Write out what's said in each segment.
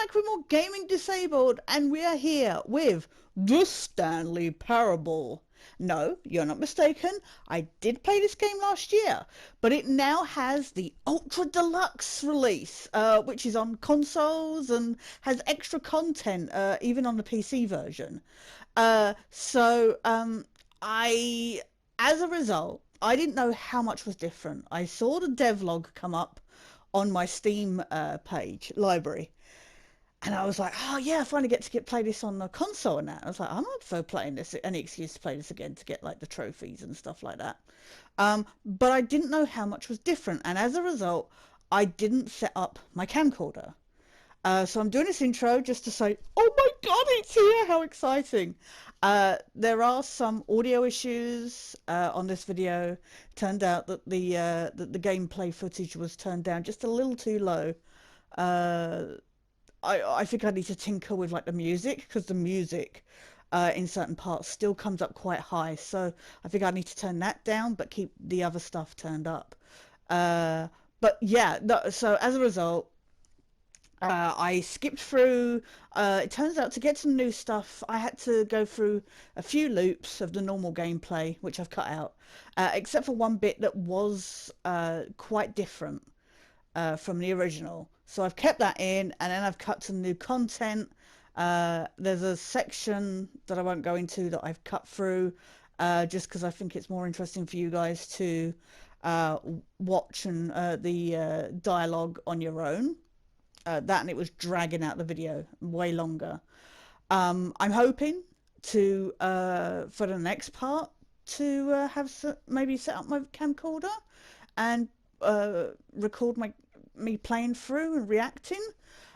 back with more Gaming Disabled, and we are here with the Stanley Parable. No, you're not mistaken. I did play this game last year, but it now has the Ultra Deluxe release, which is on consoles and has extra content, even on the PC version. As a result, I didn't know how much was different. I saw the devlog come up on my Steam page library, and I was like, oh yeah, I finally get to play this on the console and that. I was like, I'm up for playing this, any excuse to play this again to get like the trophies and stuff like that. But I didn't know how much was different, and as a result, I didn't set up my camcorder. So I'm doing this intro just to say, oh my god, it's here, how exciting. There are some audio issues on this video. Turned out that the gameplay footage was turned down just a little too low. I think I need to tinker with like the music, because the music in certain parts still comes up quite high. So I think I need to turn that down, but keep the other stuff turned up. But yeah, so as a result, I skipped through. It turns out to get some new stuff, I had to go through a few loops of the normal gameplay, which I've cut out, except for one bit that was quite different from the original. So I've kept that in, and then I've cut some new content. There's a section that I won't go into that I've cut through, just because I think it's more interesting for you guys to watch and the dialogue on your own. That, and it was dragging out the video way longer. I'm hoping to for the next part to have maybe set up my camcorder and record me playing through and reacting.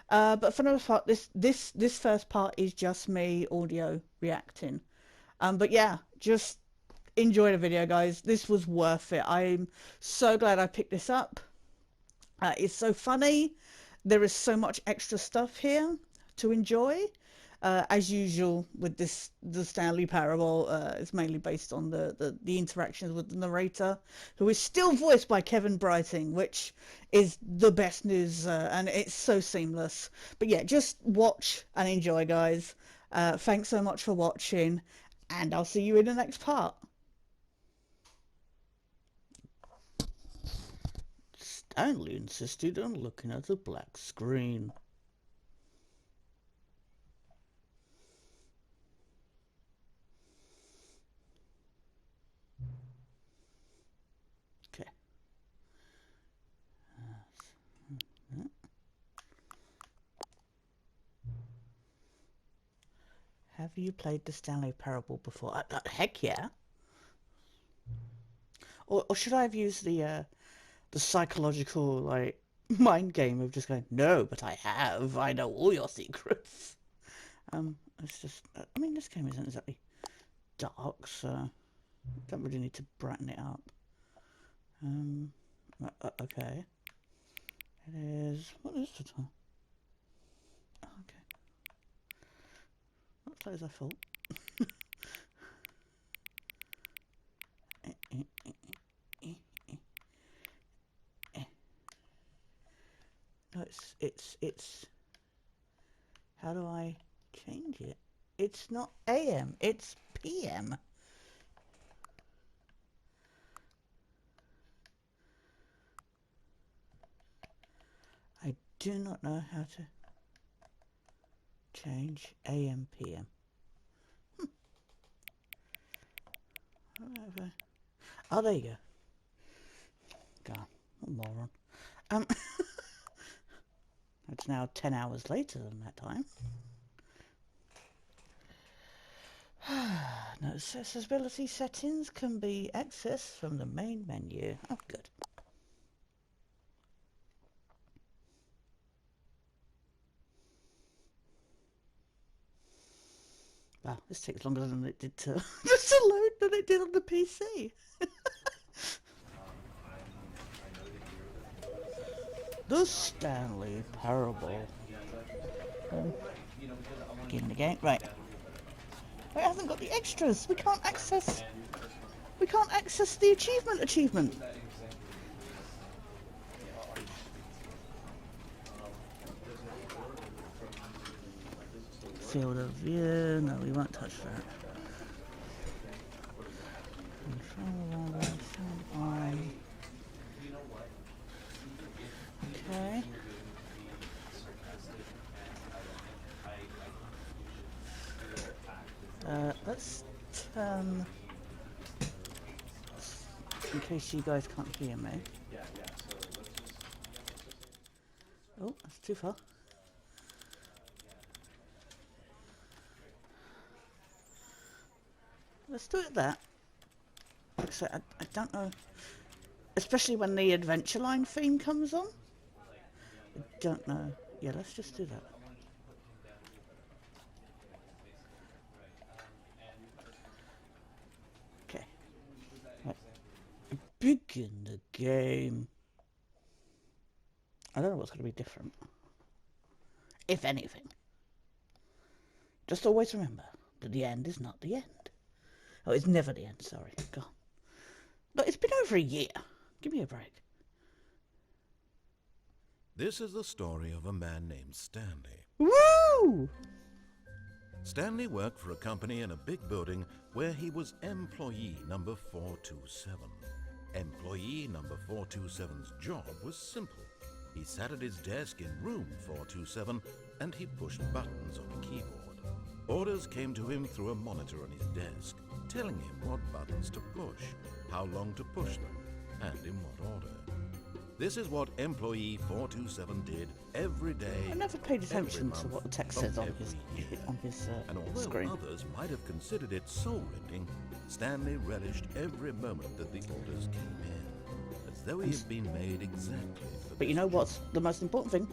But for the most part, this first part is just me audio reacting. But yeah, just enjoy the video, guys. This was worth it. I'm so glad I picked this up. It's so funny. There is so much extra stuff here to enjoy. As usual with the Stanley Parable, it's mainly based on the interactions with the narrator, who is still voiced by Kevin Brighting, which is the best news, and it's so seamless. But yeah, just watch and enjoy, guys. Thanks so much for watching, and I'll see you in the next part. Stanley insisted on looking at the black screen. Okay. Have you played the Stanley Parable before? Heck yeah. Or should I have used the psychological, like, mind game of just going, no, but I have. I know all your secrets. It's just, I mean, this game isn't exactly dark, so I don't really need to brighten it up. Okay. It is, what is the time? Okay. Not as late as I thought. No, it's, how do I change it? It's not AM, it's PM. I do not know how to change AM, PM. Oh, there you go. God, what a moron. It's now 10 hours later than that time. No, accessibility settings can be accessed from the main menu. Oh, good. Wow, this takes longer than it did to just to load than it did on the PC. The Stanley Parable. Give me the game. Right. It hasn't got the extras. We can't access the achievement. field of view. No, we won't touch that. Control I. Okay. Let's turn, in case you guys can't hear me. Oh, that's too far. Let's do it that. Except I don't know, especially when the Adventure Line theme comes on. I don't know. Yeah, let's just do that. Okay. Right. Begin the game. I don't know what's going to be different. If anything. Just always remember that the end is not the end. Oh, it's never the end, sorry. God. Look, it's been over a year. Give me a break. This is the story of a man named Stanley. Woo! Stanley worked for a company in a big building where he was employee number 427. Employee number 427's job was simple. He sat at his desk in room 427 and he pushed buttons on a keyboard. Orders came to him through a monitor on his desk, telling him what buttons to push, how long to push them, and in what order. This is what employee 427 did every day. I never paid attention to what the text says on his and although screen. Others might have considered it soul-rending, Stanley relished every moment that the orders came in, as though he had been made exactly for But you know what's the most important thing?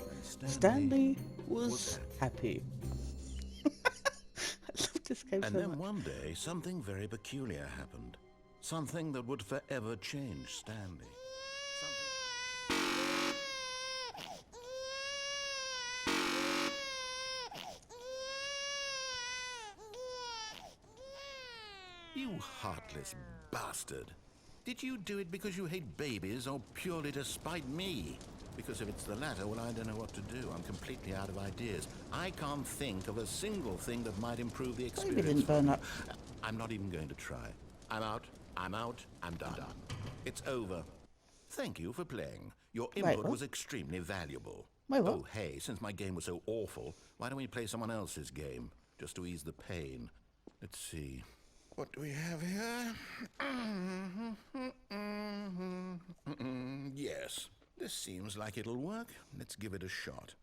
Stanley was happy. I love this game And so then much. one day, something very peculiar happened. Something that would forever change Stanley. You heartless bastard. Did you do it because you hate babies or purely to spite me? Because if it's the latter, well, I don't know what to do. I'm completely out of ideas. I can't think of a single thing that might improve the experience. Baby didn't burn up. I'm not even going to try. I'm out, I'm done. It's over. Thank you for playing. Your input was extremely valuable. Wait, what? Oh, hey, since my game was so awful, why don't we play someone else's game? Just to ease the pain. Let's see. What do we have here? Yes, this seems like it'll work. Let's give it a shot.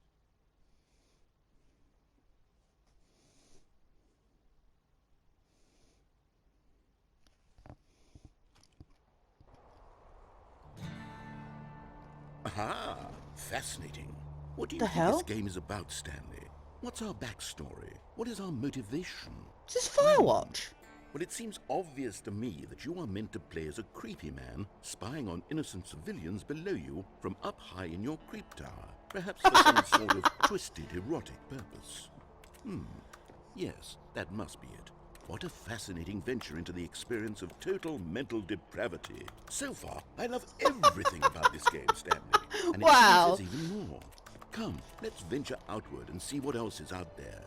Aha! Fascinating. What do you think this game is about, Stanley? What's our backstory? What is our motivation? Is this Firewatch? Well, it seems obvious to me that you are meant to play as a creepy man spying on innocent civilians below you from up high in your creep tower, perhaps for some sort of twisted, erotic purpose. Yes, that must be it. What a fascinating venture into the experience of total mental depravity. So far, I love everything about this game, Stanley. And it seems there's even more. Come, let's venture outward and see what else is out there.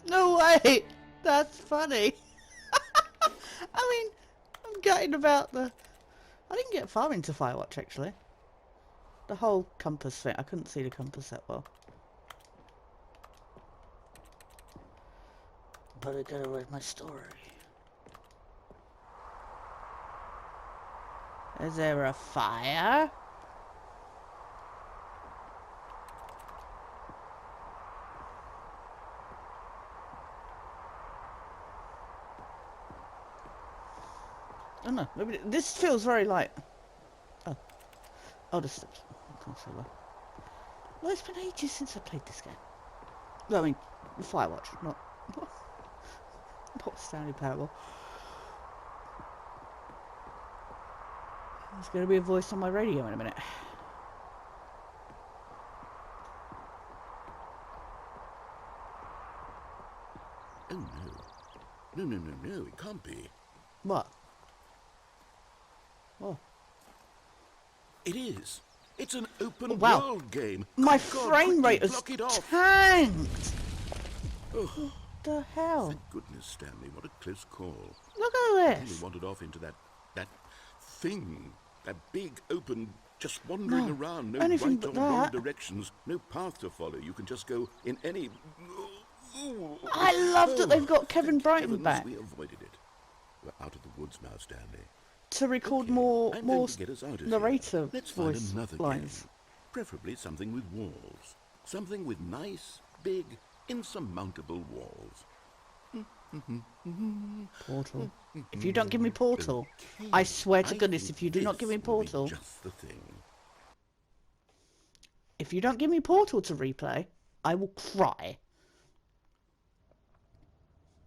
No way! That's funny. I mean, I'm gutted about the... I didn't get far into Firewatch, actually. The whole compass thing. I couldn't see the compass that well. But I gotta read my story. Is there a fire? I don't know. Maybe this feels very light. Oh, the steps. Well, it's been ages since I played this game. No, I mean, Firewatch, not Stanley Parable. There's going to be a voice on my radio in a minute. Oh no. No, it can't be. What? Oh. It is. It's an Oh, open wow. world game. My Good God, frame quickly rate has block it off. tanked. Oh, What the hell? thank goodness, Stanley. What a close call. Look I at only this. wandered off into that thing. That big, open, just wandering No, around. No anything right but or wrong that. directions. No path to follow. You can just go in any... I love that they've got Kevin Thank Brighton heavens back we avoided it. We're out of the woods now, Stanley. to record Okay, more I'm going to get us out of here. narrator Let's find voice another lines. game. Preferably something with walls. Something with nice, big, insurmountable walls. Portal. If you don't give me Portal, Okay, I swear to I goodness, think if you do not give me this will be Portal, just the thing. if you don't give me Portal to replay, I will cry.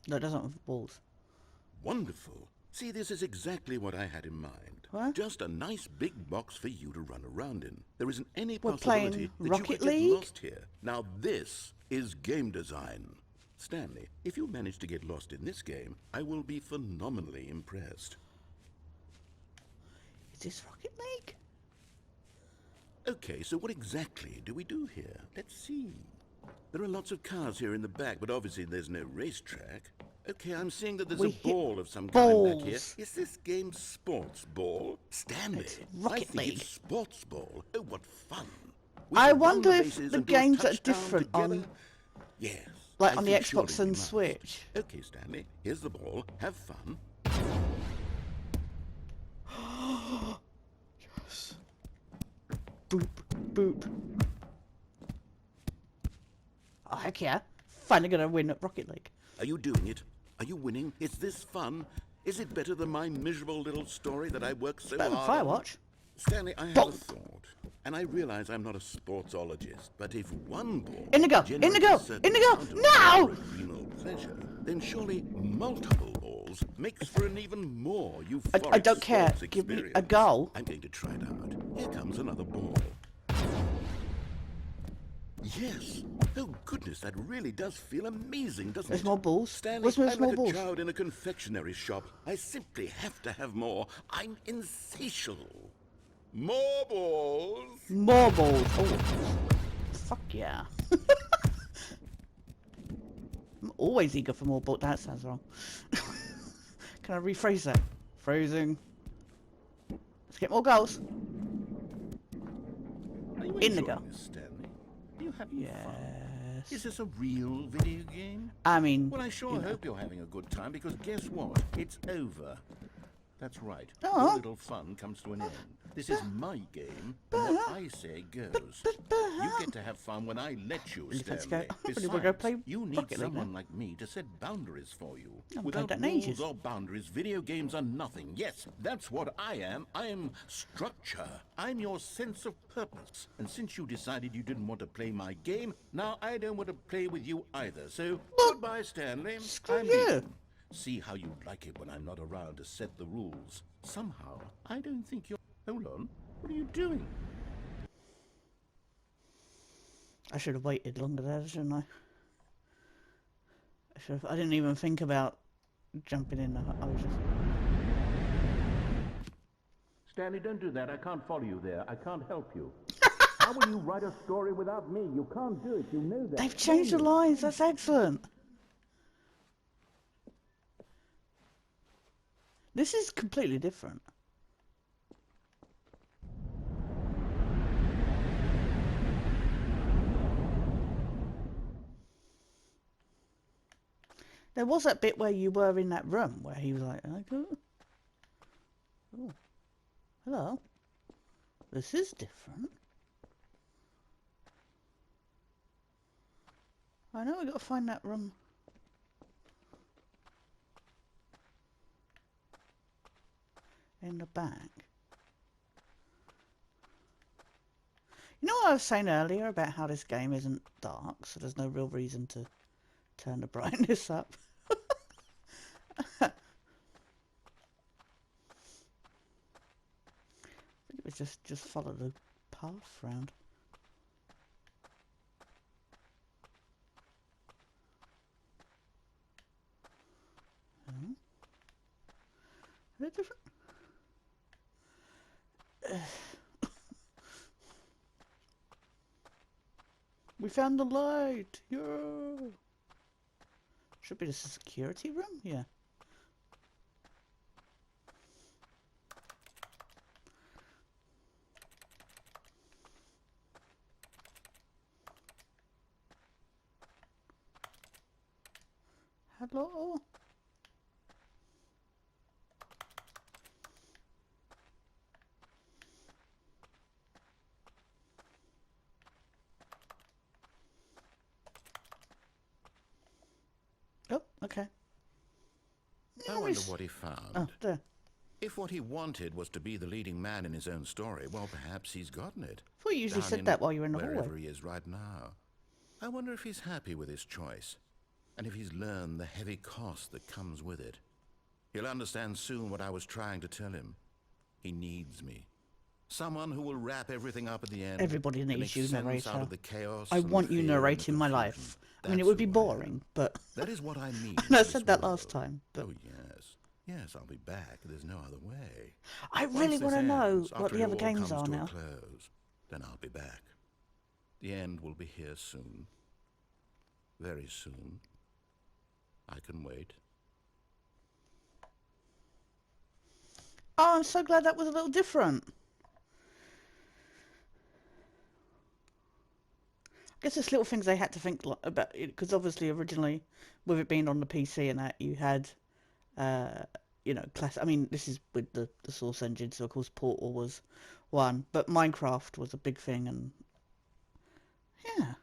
No, it doesn't have walls. Wonderful. See, this is exactly what I had in mind. What? Just a nice big box for you to run around in. There isn't any We're possibility playing that you Rocket could League? get lost here. Now this is game design. Stanley, if you manage to get lost in this game, I will be phenomenally impressed. Is this Rocket League? Okay, so what exactly do we do here? Let's see. There are lots of cars here in the back, but obviously there's no racetrack. Okay, I'm seeing that there's We a hit ball of some kind back here. balls. Is this game sports ball? Stanley, It's I Rocket think League. it's sports ball. Oh, what fun. We I should run wonder the if bases the and do a games are touchdown different together. on, Yes. like, I on the think Xbox surely we and must. Switch. Okay, Stanley, here's the ball. Have fun. Yes. Boop, boop. Oh, heck yeah. Finally gonna win at Rocket League. Are you doing it? Are you winning? Is this fun? Is it better than my miserable little story that I worked so Better than hard on? Firewatch. Stanley, I have a Bonk. thought, and I realize I'm not a sportsologist, but if one ball Indigo! generates Indigo! a certain Indigo! amount of No! adrenal pleasure, then surely multiple balls makes for an even more euphoric I don't care. sports Give me a experience. goal. I'm going to try it out. Here comes another ball. Yes. Oh goodness, that really does feel amazing, doesn't There's it? more balls. Stanley, Where's my I'm small like balls? a child in a confectionery shop. I simply have to have more. I'm insatiable. More balls. More balls. Oh, fuck yeah. I'm always eager for more balls. That sounds wrong. Can I rephrase that? Phrasing. Let's get more goals. Are you Indigo. enjoying this, Stanley? Are you having fun? Is Yes. this a real video game? I mean, Well, I sure you know. hope you're having a good time, because guess what? It's over. That's right. Oh. Your little fun comes to an end. This is my game, and what I say goes. You get to have fun when I let you, Really fancy Stanley. go- I really wanna go play you need Rocket League someone now. like me to set boundaries for you. haven't Without played that in rules ages. or boundaries, video games are nothing. Yes, that's what I am. I am structure. I'm your sense of purpose. And since you decided you didn't want to play my game, now I don't want to play with you either. So, goodbye, Stanley. Screw I'm you. leaving. See how you like it when I'm not around to set the rules. Somehow, I don't think you're... Hold on. What are you doing? I should have waited longer there, shouldn't I? I didn't even think about jumping in. I was just... Stanley, don't do that. I can't follow you there. I can't help you. How will you write a story without me? You can't do it. You know that. They've changed the lines. That's excellent. This is completely different. There was that bit where you were in that room where he was like, oh, hello. This is different. I know we got to find that room. In the back. You know what I was saying earlier about how this game isn't dark, so there's no real reason to turn the brightness up. I think it was just follow the path round. Oh. Is it different? We found the light. Yeah. Should be the security room. Yeah. Hello. Oh, okay. I wonder what he found. Oh, there. If what he wanted was to be the leading man in his own story, well, perhaps he's gotten it. I thought you usually Down said in that while you were in the wherever hallway. he is right now. I wonder if he's happy with his choice, and if he's learned the heavy cost that comes with it. He'll understand soon what I was trying to tell him. He needs me. Someone who will wrap everything up at the end. Everybody to needs make you, sense narrator. out of the chaos I and the want you fear and the narrating my confusion. life. I mean, it That's would be who I am. boring, but That is what I mean. and I in said this that last world. time. But Oh, yes. Yes, I'll be back. There's no other way. I Once really this want to know ends, what after the it other all games comes are to a now. close, then I'll be back. The end will be here soon. Very soon. I can wait. Oh, I'm so glad that was a little different. I guess it's little things they had to think about it, because obviously originally, with it being on the PC and that, you had, you know, class. I mean, this is with the Source engine, so of course Portal was one, but Minecraft was a big thing, and yeah.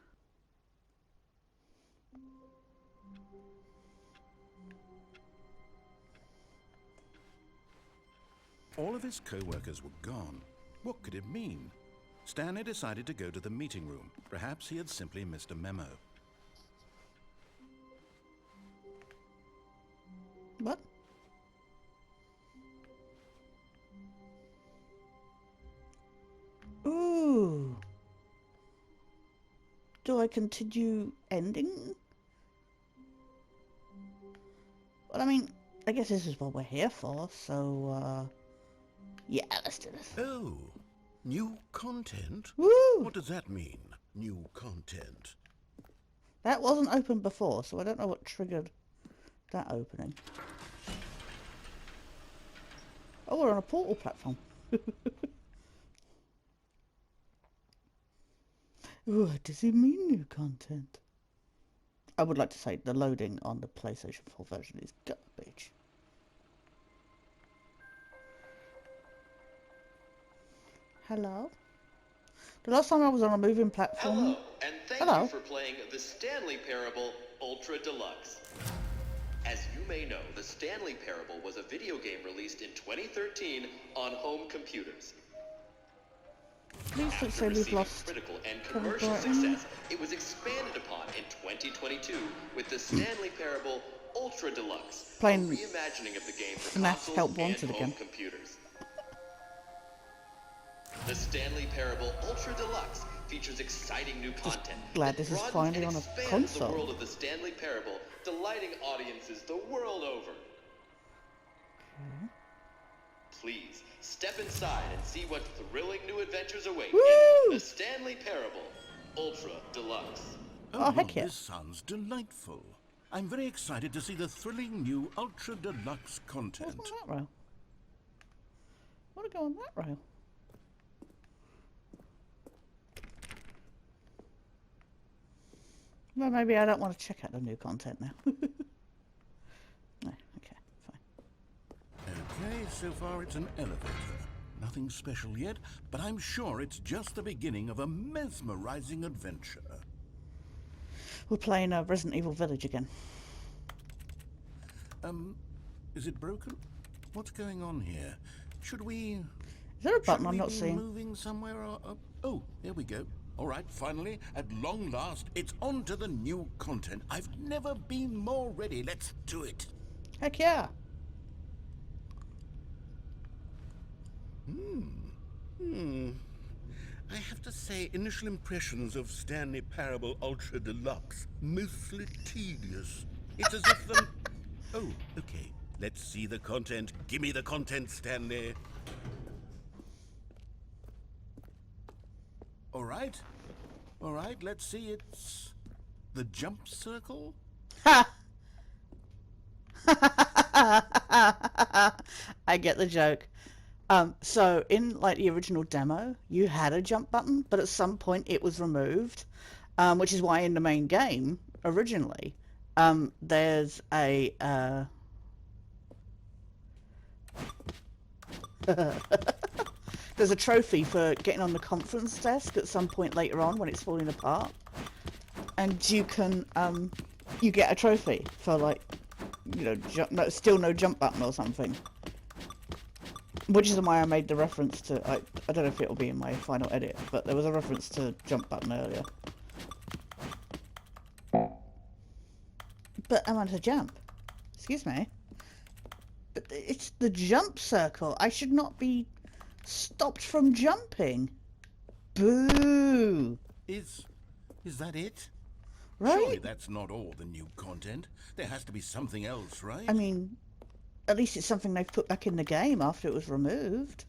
All of his co-workers were gone. What could it mean? Stanley decided to go to the meeting room. Perhaps he had simply missed a memo. What? Ooh. Do I continue ending? Well, I mean, I guess this is what we're here for, so, yeah, let's do this. Oh, new content? Woo! What does that mean, new content? That wasn't open before, so I don't know what triggered that opening. Oh, we're on a Portal platform. What does it mean, new content? I would like to say the loading on the PlayStation 4 version is garbage. Hello? The last time I was on a moving platform... Hello, and thank Hello. you for playing the Stanley Parable Ultra Deluxe. As you may know, the Stanley Parable was a video game released in 2013 on home computers. Please don't After say we've receiving lost... critical and commercial Brighton. success, it was expanded upon in 2022 with the Stanley Parable Ultra Deluxe, Playing a reimagining of the game for FNAF consoles Help and Wanted home again. computers. The Stanley Parable Ultra Deluxe features exciting new content. glad that this is broadens finally and on a expands console. the world of the Stanley Parable, delighting audiences the world over. Please step inside and see what thrilling new adventures await Woo! in the Stanley Parable Ultra Deluxe. Oh, heck yeah. This sounds delightful. I'm very excited to see the thrilling new Ultra Deluxe content. What's on that rail? I want to go on that rail. Well, maybe I don't want to check out the new content now. No, okay, fine. Okay, so far it's an elevator. Nothing special yet, but I'm sure it's just the beginning of a mesmerizing adventure. We're playing Resident Evil Village again. Is it broken? What's going on here? Should we... Is there a button should I'm we not be seeing? moving somewhere or... oh, there we go. All right, finally, at long last, it's on to the new content. I've never been more ready. Let's do it. Heck yeah. I have to say, initial impressions of Stanley Parable Ultra Deluxe, mostly tedious. It's as if the... Oh, okay. Let's see the content. Give me the content, Stanley. All right. All right, let's see. It's the jump circle? Ha! I get the joke. So in like the original demo, you had a jump button, but at some point it was removed, which is why in the main game originally, there's a there's a trophy for getting on the conference desk at some point later on when it's falling apart, and you can you get a trophy for like, you know, still no jump button or something. Which is why I made the reference to, I don't know if it'll be in my final edit, but there was a reference to jump button earlier. But I want to jump. Excuse me. But it's the jump circle. I should not be stopped from jumping. Boo! Is that it? Right? Surely that's not all the new content. There has to be something else, right? I mean, at least it's something they've put back in the game after it was removed.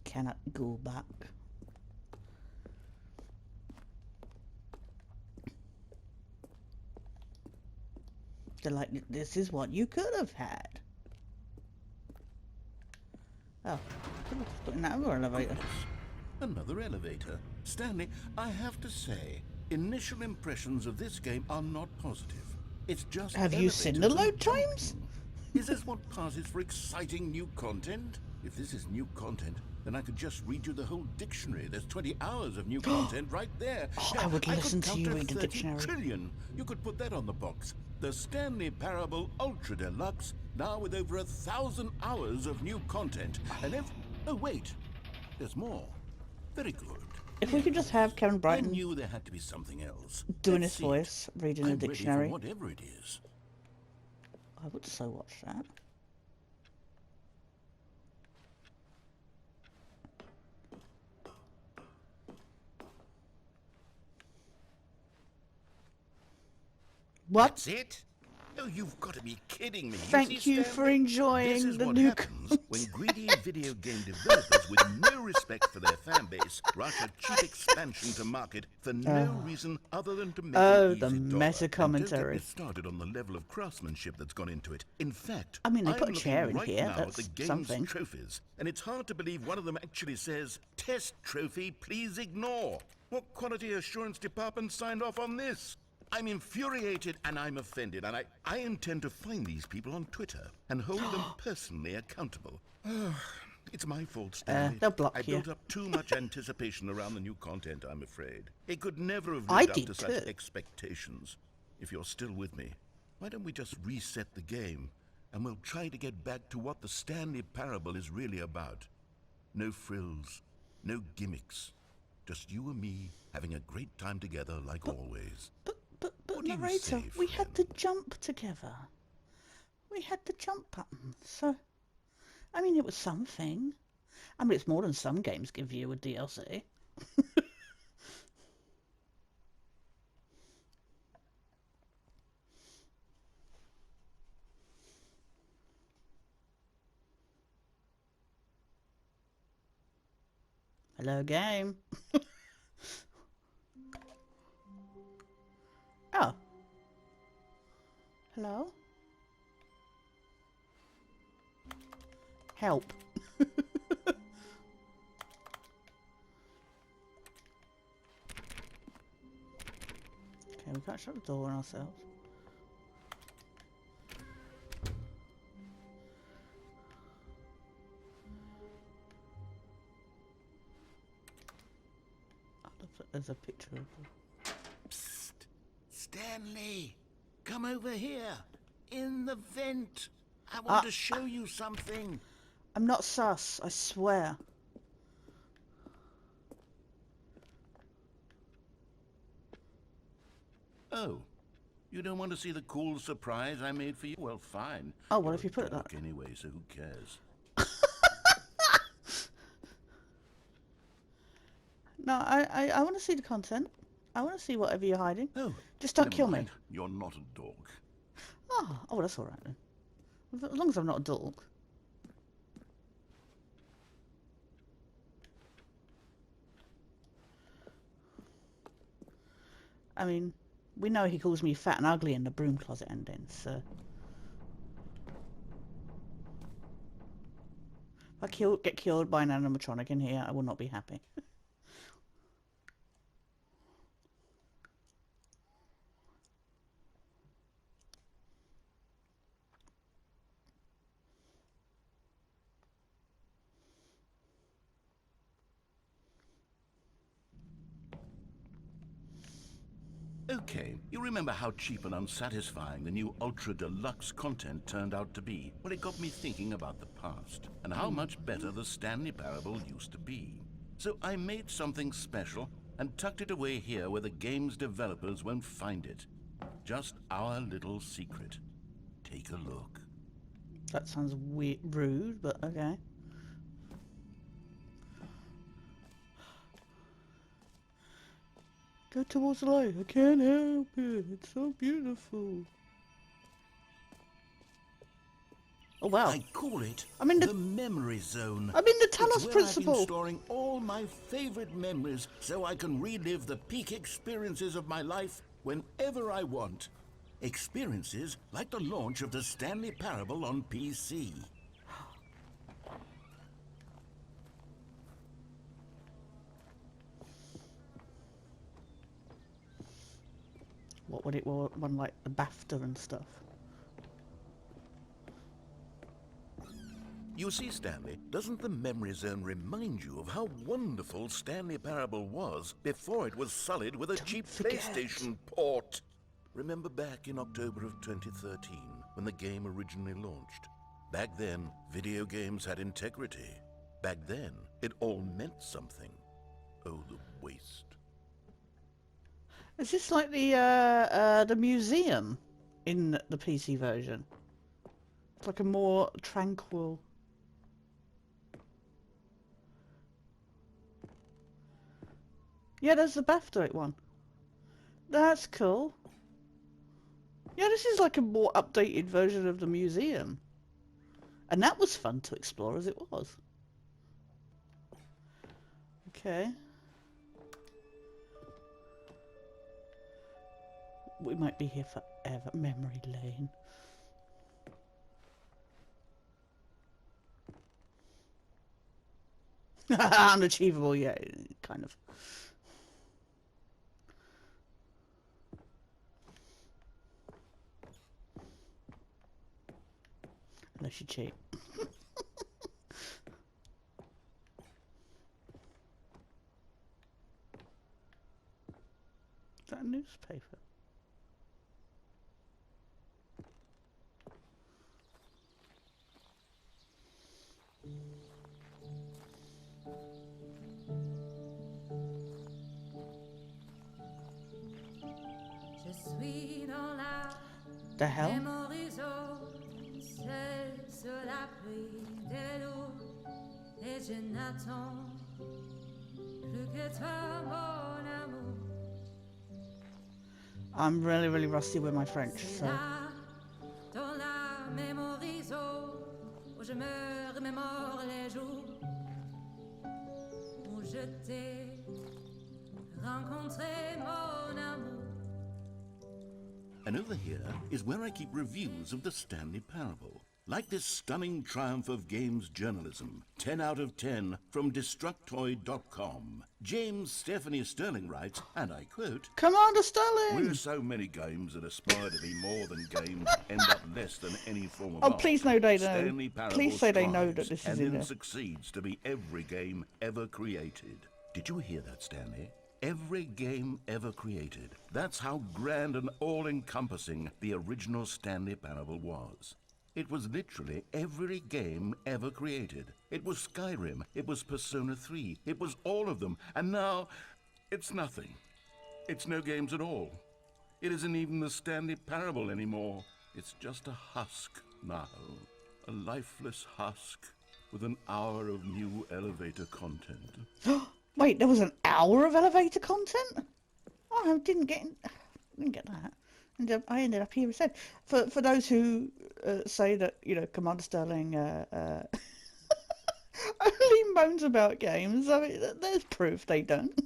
Cannot go back. They're like, this is what you could have had. Oh, put in that other elevator. Another elevator. Stanley, I have to say, initial impressions of this game are not positive. It's just Have you seen the load times? Is this what passes for exciting new content? If this is new content, then I could just read you the whole dictionary. There's 20 hours of new content right there. Oh, Now, I would could listen to count you read the 30 dictionary. trillion. You could put that on the box. The Stanley Parable Ultra Deluxe, now with over 1,000 hours of new content. And if... Oh, wait. There's more. Very good. If we could just have Kevin I Brighton knew there had to be something else. doing Let's his see it. voice, reading I'm the ready for dictionary, whatever it is. I would so watch that. What? That's it? Oh, you've got to be kidding me. Thank see, you Stanley? for enjoying This is the what new happens when greedy video game developers with no respect for their fan base rush a cheap expansion to market for no reason other than to make Oh, an easy the dollar. meta And commentary. don't get me started on the level of craftsmanship that's gone into it. In fact, I mean, they I'm put a looking chair in right here, now at that's the game's something. trophies, and it's hard to believe one of them actually says, "Test trophy, please ignore." What quality assurance department signed off on this? I'm infuriated and I'm offended, and I intend to find these people on Twitter and hold them personally accountable. It's my fault, Stanley. They'll block I you. built up too much anticipation around the new content, I'm afraid. It could never have I lived up did to such too. expectations. If you're still with me, why don't we just reset the game, and we'll try to get back to what the Stanley Parable is really about. No frills, no gimmicks. Just you and me having a great time together like always. But What do you narrator, say, we had to friend? jump together. We had the jump button, so I mean, it was something. I mean, it's more than some games give you with DLC. Hello, game. Oh. Hello? Help. Okay, we can't shut the door on ourselves. Oh, look, there's a picture of them. Psst! Stanley! Come over here! In the vent! I want to show you something! I'm not sus, I swear. Oh, you don't want to see the cool surprise I made for you? Well, fine. Oh, well, You're if you a put it dork that- anyway, so who cares? No, I want to see the content. I want to see whatever you're hiding. Oh, Just don't never kill me. mind. You're not a dog. Oh, well, that's all right then. As long as I'm not a dork. I mean, we know he calls me fat and ugly in the broom closet ending, so... If I get killed by an animatronic in here, I will not be happy. Okay, you remember how cheap and unsatisfying the new Ultra Deluxe content turned out to be? Well, it got me thinking about the past and how much better the Stanley Parable used to be. So I made something special and tucked it away here where the game's developers won't find it. Just our little secret. Take a look. That sounds rude, but okay. Go towards the light. I can't help it. It's so beautiful. Oh wow! I call it I'm in the memory zone. I'm in the Talos It's where principle. I've been storing all my favorite memories so I can relive the peak experiences of my life whenever I want. Experiences like the launch of the Stanley Parable on PC. What would it want, like the BAFTA and stuff? You see, Stanley, doesn't the memory zone remind you of how wonderful Stanley Parable was before it was sullied with a cheap forget. PlayStation port? Remember back in October of 2013, when the game originally launched? Back then, video games had integrity. Back then, it all meant something. Oh, the waste. Is this like the museum in the PC version? It's like a more tranquil. Yeah, there's the BAFTA one. That's cool. Yeah, this is like a more updated version of the museum. And that was fun to explore as it was. Okay. We might be here forever. Memory lane. Unachievable, yeah, kind of. Unless you cheat. Is that a newspaper? The hell? I'm really, really rusty with my French, so... And over here is where I keep reviews of the Stanley Parable. Like this stunning triumph of games journalism, 10 out of 10 from Destructoid.com. James Stephanie Sterling writes, and I quote, Commander Sterling! "Where so many games that aspire to be more than games end up less than any form of Oh, art. please no, they know. Stanley Parable Please say they know that strives this is and in then there. succeeds to be every game ever created." Did you hear that, Stanley? Every game ever created. That's how grand and all-encompassing the original Stanley Parable was. It was literally every game ever created. It was Skyrim, it was Persona 3, it was all of them, and now it's nothing. It's no games at all. It isn't even the Stanley Parable anymore. It's just a husk now. A lifeless husk with an hour of new elevator content. Wait, there was an hour of elevator content? Oh, I didn't get that. And I ended up here instead. For those who say that, you know, Commander Sterling only moans about games, I mean, there's proof they don't.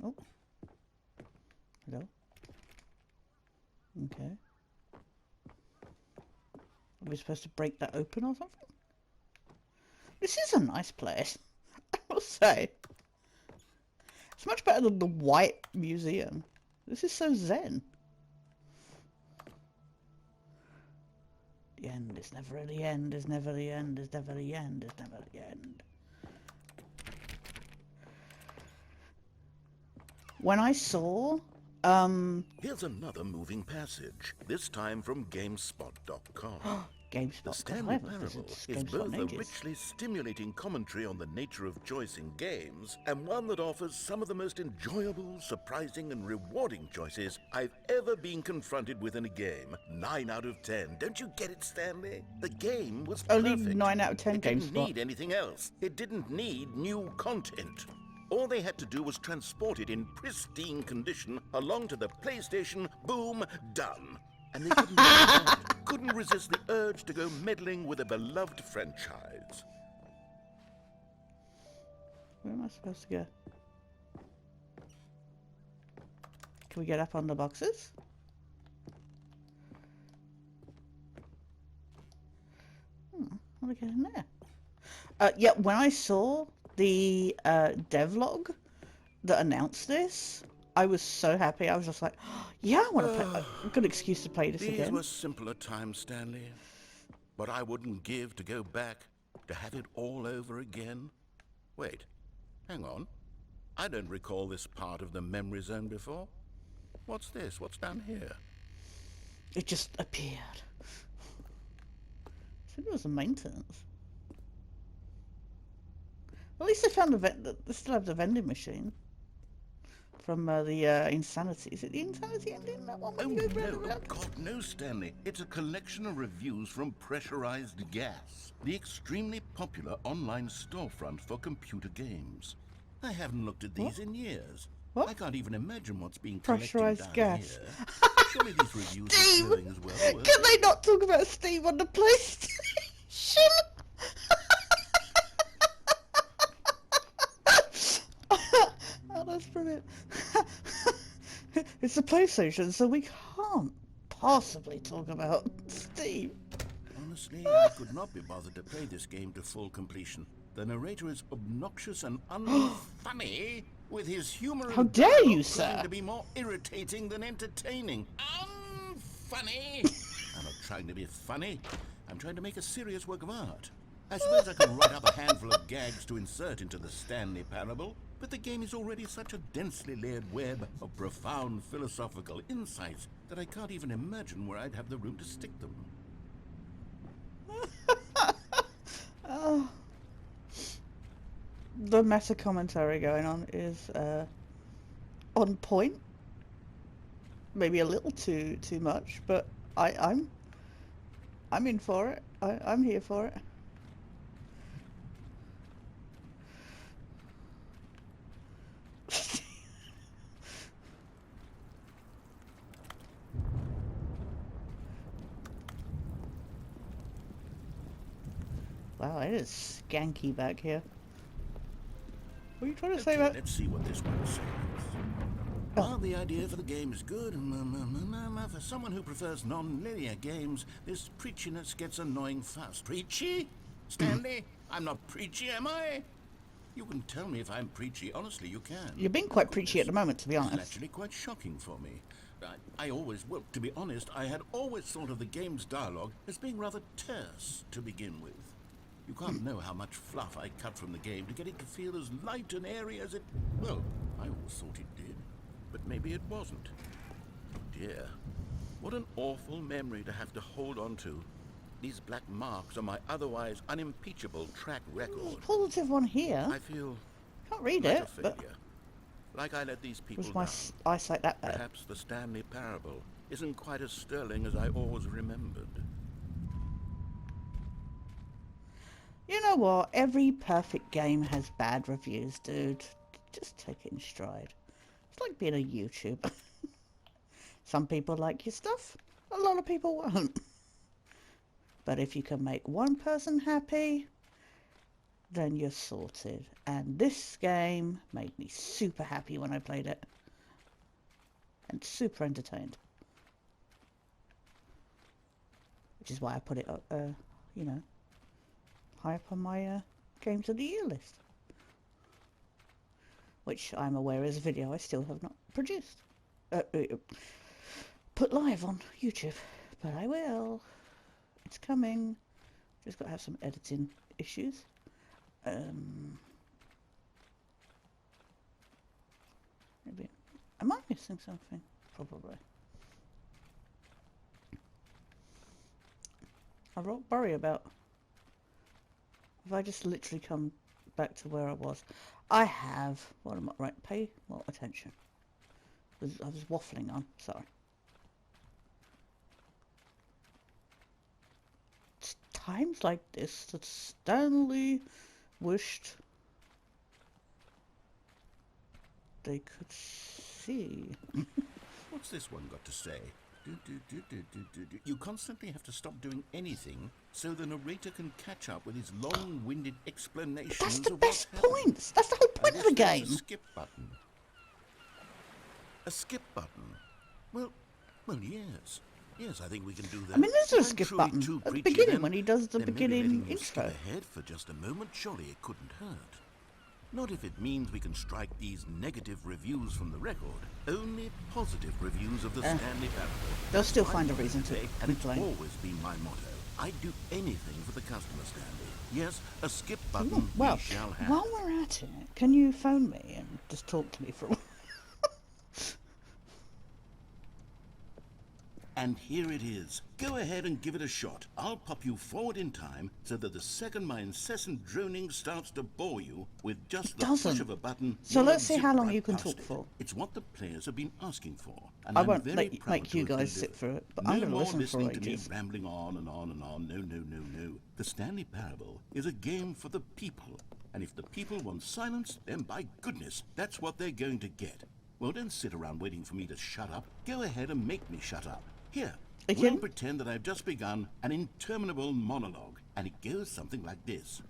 Oh, hello. Okay. Are we supposed to break that open or something? This is a nice place, I will say. It's much better than the White Museum. This is so zen. The end is never the end, is never the end, is never the end, is never the end. When I saw, Here's another moving passage, this time from GameSpot.com. GameSpot, The God, I Stanley haven't Parable visited is GameSpot both in a ages. richly stimulating commentary on the nature of choice in games, and one that offers some of the most enjoyable, surprising, and rewarding choices I've ever been confronted with in a game. 9 out of 10. Don't you get it, Stanley? The game was Only perfect. 9 out of 10 It didn't GameSpot. need anything else. It didn't need new content. All they had to do was transport it in pristine condition along to the PlayStation. Boom, done. And they couldn't resist the urge to go meddling with a beloved franchise. Where am I supposed to go? Can we get up on the boxes? How do I get in there? Yeah, when I saw the devlog that announced this, I was so happy. I was just like, oh, yeah, I want to play. A good excuse to play this These again. were simpler times, Stanley. But I wouldn't give to go back, to have it all over again. Wait, hang on. I don't recall this part of the memory zone before. What's this? What's down here? It just appeared. I think it was a maintenance. At least they found they still have the vending machine from the Insanity. Is it the Insanity ending? That one? Oh When you go round no, and round? God no, Stanley. It's a collection of reviews from Pressurized Gas, the extremely popular online storefront for computer games. I haven't looked at these in years. What? I can't even imagine what's being collected Pressurized down gas. here. Surely these reviews Steve! are glowing as well, weren't Can they? they not talk about Steve on the PlayStation? Oh, that's brilliant. It's the PlayStation, so we can't possibly talk about Steve. Honestly, I could not be bothered to play this game to full completion. The narrator is obnoxious and unfunny, with his humor How and dare dialogue you, proving sir? to be more irritating than entertaining. Unfunny! I'm not trying to be funny. I'm trying to make a serious work of art. I suppose I could write up a handful of gags to insert into the Stanley Parable, but the game is already such a densely layered web of profound philosophical insights that I can't even imagine where I'd have the room to stick them. Oh. The meta commentary going on is on point. Maybe a little too much, but I'm in for it. I'm here for it. Wow, it is skanky back here. What are you trying to say about? Let's see what this one says. While the idea for the game is good, for someone who prefers non-linear games, this preachiness gets annoying fast. Preachy? Stanley? I'm not preachy, am I? You can tell me if I'm preachy. Honestly, you can. You're being quite preachy at the moment, to be It's honest. actually quite shocking for me. Well, to be honest, I had always thought of the game's dialogue as being rather terse to begin with. You can't know how much fluff I cut from the game to get it to feel as light and airy as it... Well, I always thought it did. But maybe it wasn't. Oh dear. What an awful memory to have to hold on to. These black marks on my otherwise unimpeachable track record. Positive one here. I feel Can't read like it, a but failure. Like I let these people was my down. eyesight that bad? Perhaps the Stanley Parable isn't quite as sterling as I always remembered. You know what? Every perfect game has bad reviews, dude. Just take it in stride. It's like being a YouTuber. Some people like your stuff, a lot of people won't. But if you can make one person happy, then you're sorted. And this game made me super happy when I played it. And super entertained. Which is why I put it up, you know, high up on my Games of the Year list. Which I'm aware is a video I still have not produced. Put live on YouTube. But I will. It's coming. Just got to have some editing issues. Maybe. Am I missing something? Probably. I worry about. Have I just literally come back to where I was? I have. What am I? Right. Pay more attention. I was waffling on. Sorry. It's times like this that Stanley wished they could see. What's this one got to say? You constantly have to stop doing anything so the narrator can catch up with his long-winded explanations That's the of what's best happening. points. That's the whole point of the game. A skip button. A skip button? Well, yes. Yes, I think we can do that. I mean, there's a If I'm skip truly button too at the preachy, beginning then- when he does the then maybe beginning letting you intro. skip ahead for just a moment, surely it couldn't hurt. Not if it means we can strike these negative reviews from the record. Only positive reviews of the Stanley Parable. They'll still I find a want reason to say, and it's complain. always been my motto. I'd do anything for the customer, Stanley. Yes, a skip button Ooh, well, we shall have. while we're at it, can you phone me and just talk to me for a while? And here it is. Go ahead and give it a shot. I'll pop you forward in time so that the second my incessant droning starts to bore you with just the push doesn't. of a button. So you'll let's see zip how long right you can past talk it. for. It's what the players have been asking for. And I I'm won't very make proud you to have guys sit delivered. through it, but No I'm going to more listen for listening to me ages. rambling on and on and on. No. The Stanley Parable is a game for the people. And if the people want silence, then by goodness, that's what they're going to get. Well, don't sit around waiting for me to shut up. Go ahead and make me shut up. Here, Again? we'll pretend that I've just begun an interminable monologue, and it goes something like this.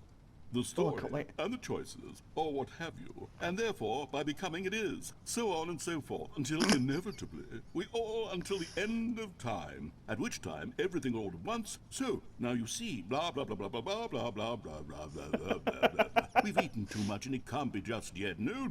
The story can't wait. and the choices, or what have you, and therefore by becoming it is, so on and so forth, until inevitably we all until the end of time, at which time everything all at once. So now you see, blah blah blah blah blah blah blah blah blah blah blah blah blah blah. We've eaten too much and it can't be just yet. No,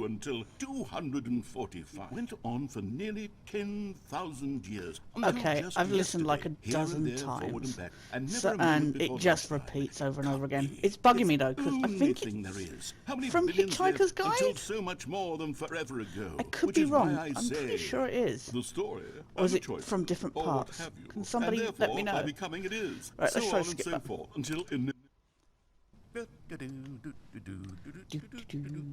until 245 went on for nearly 10,000 years. Until Okay, just I've listened like a yesterday, here and dozen there, forward times. and back, and never So, a moment and before it just that time. repeats over and Can't over again. be. It's bugging me though, because I Only think thing it's there is. How many from billions Hitchhiker's lived until Guide? so much more than forever ago? I could which be is wrong. Why I I'm say pretty sure it is. the story Or and is the it choices, from different or parts? What have you, Can somebody and let me therefore, by know? becoming it is. Right, so let's try on to and skip so that. forth until in.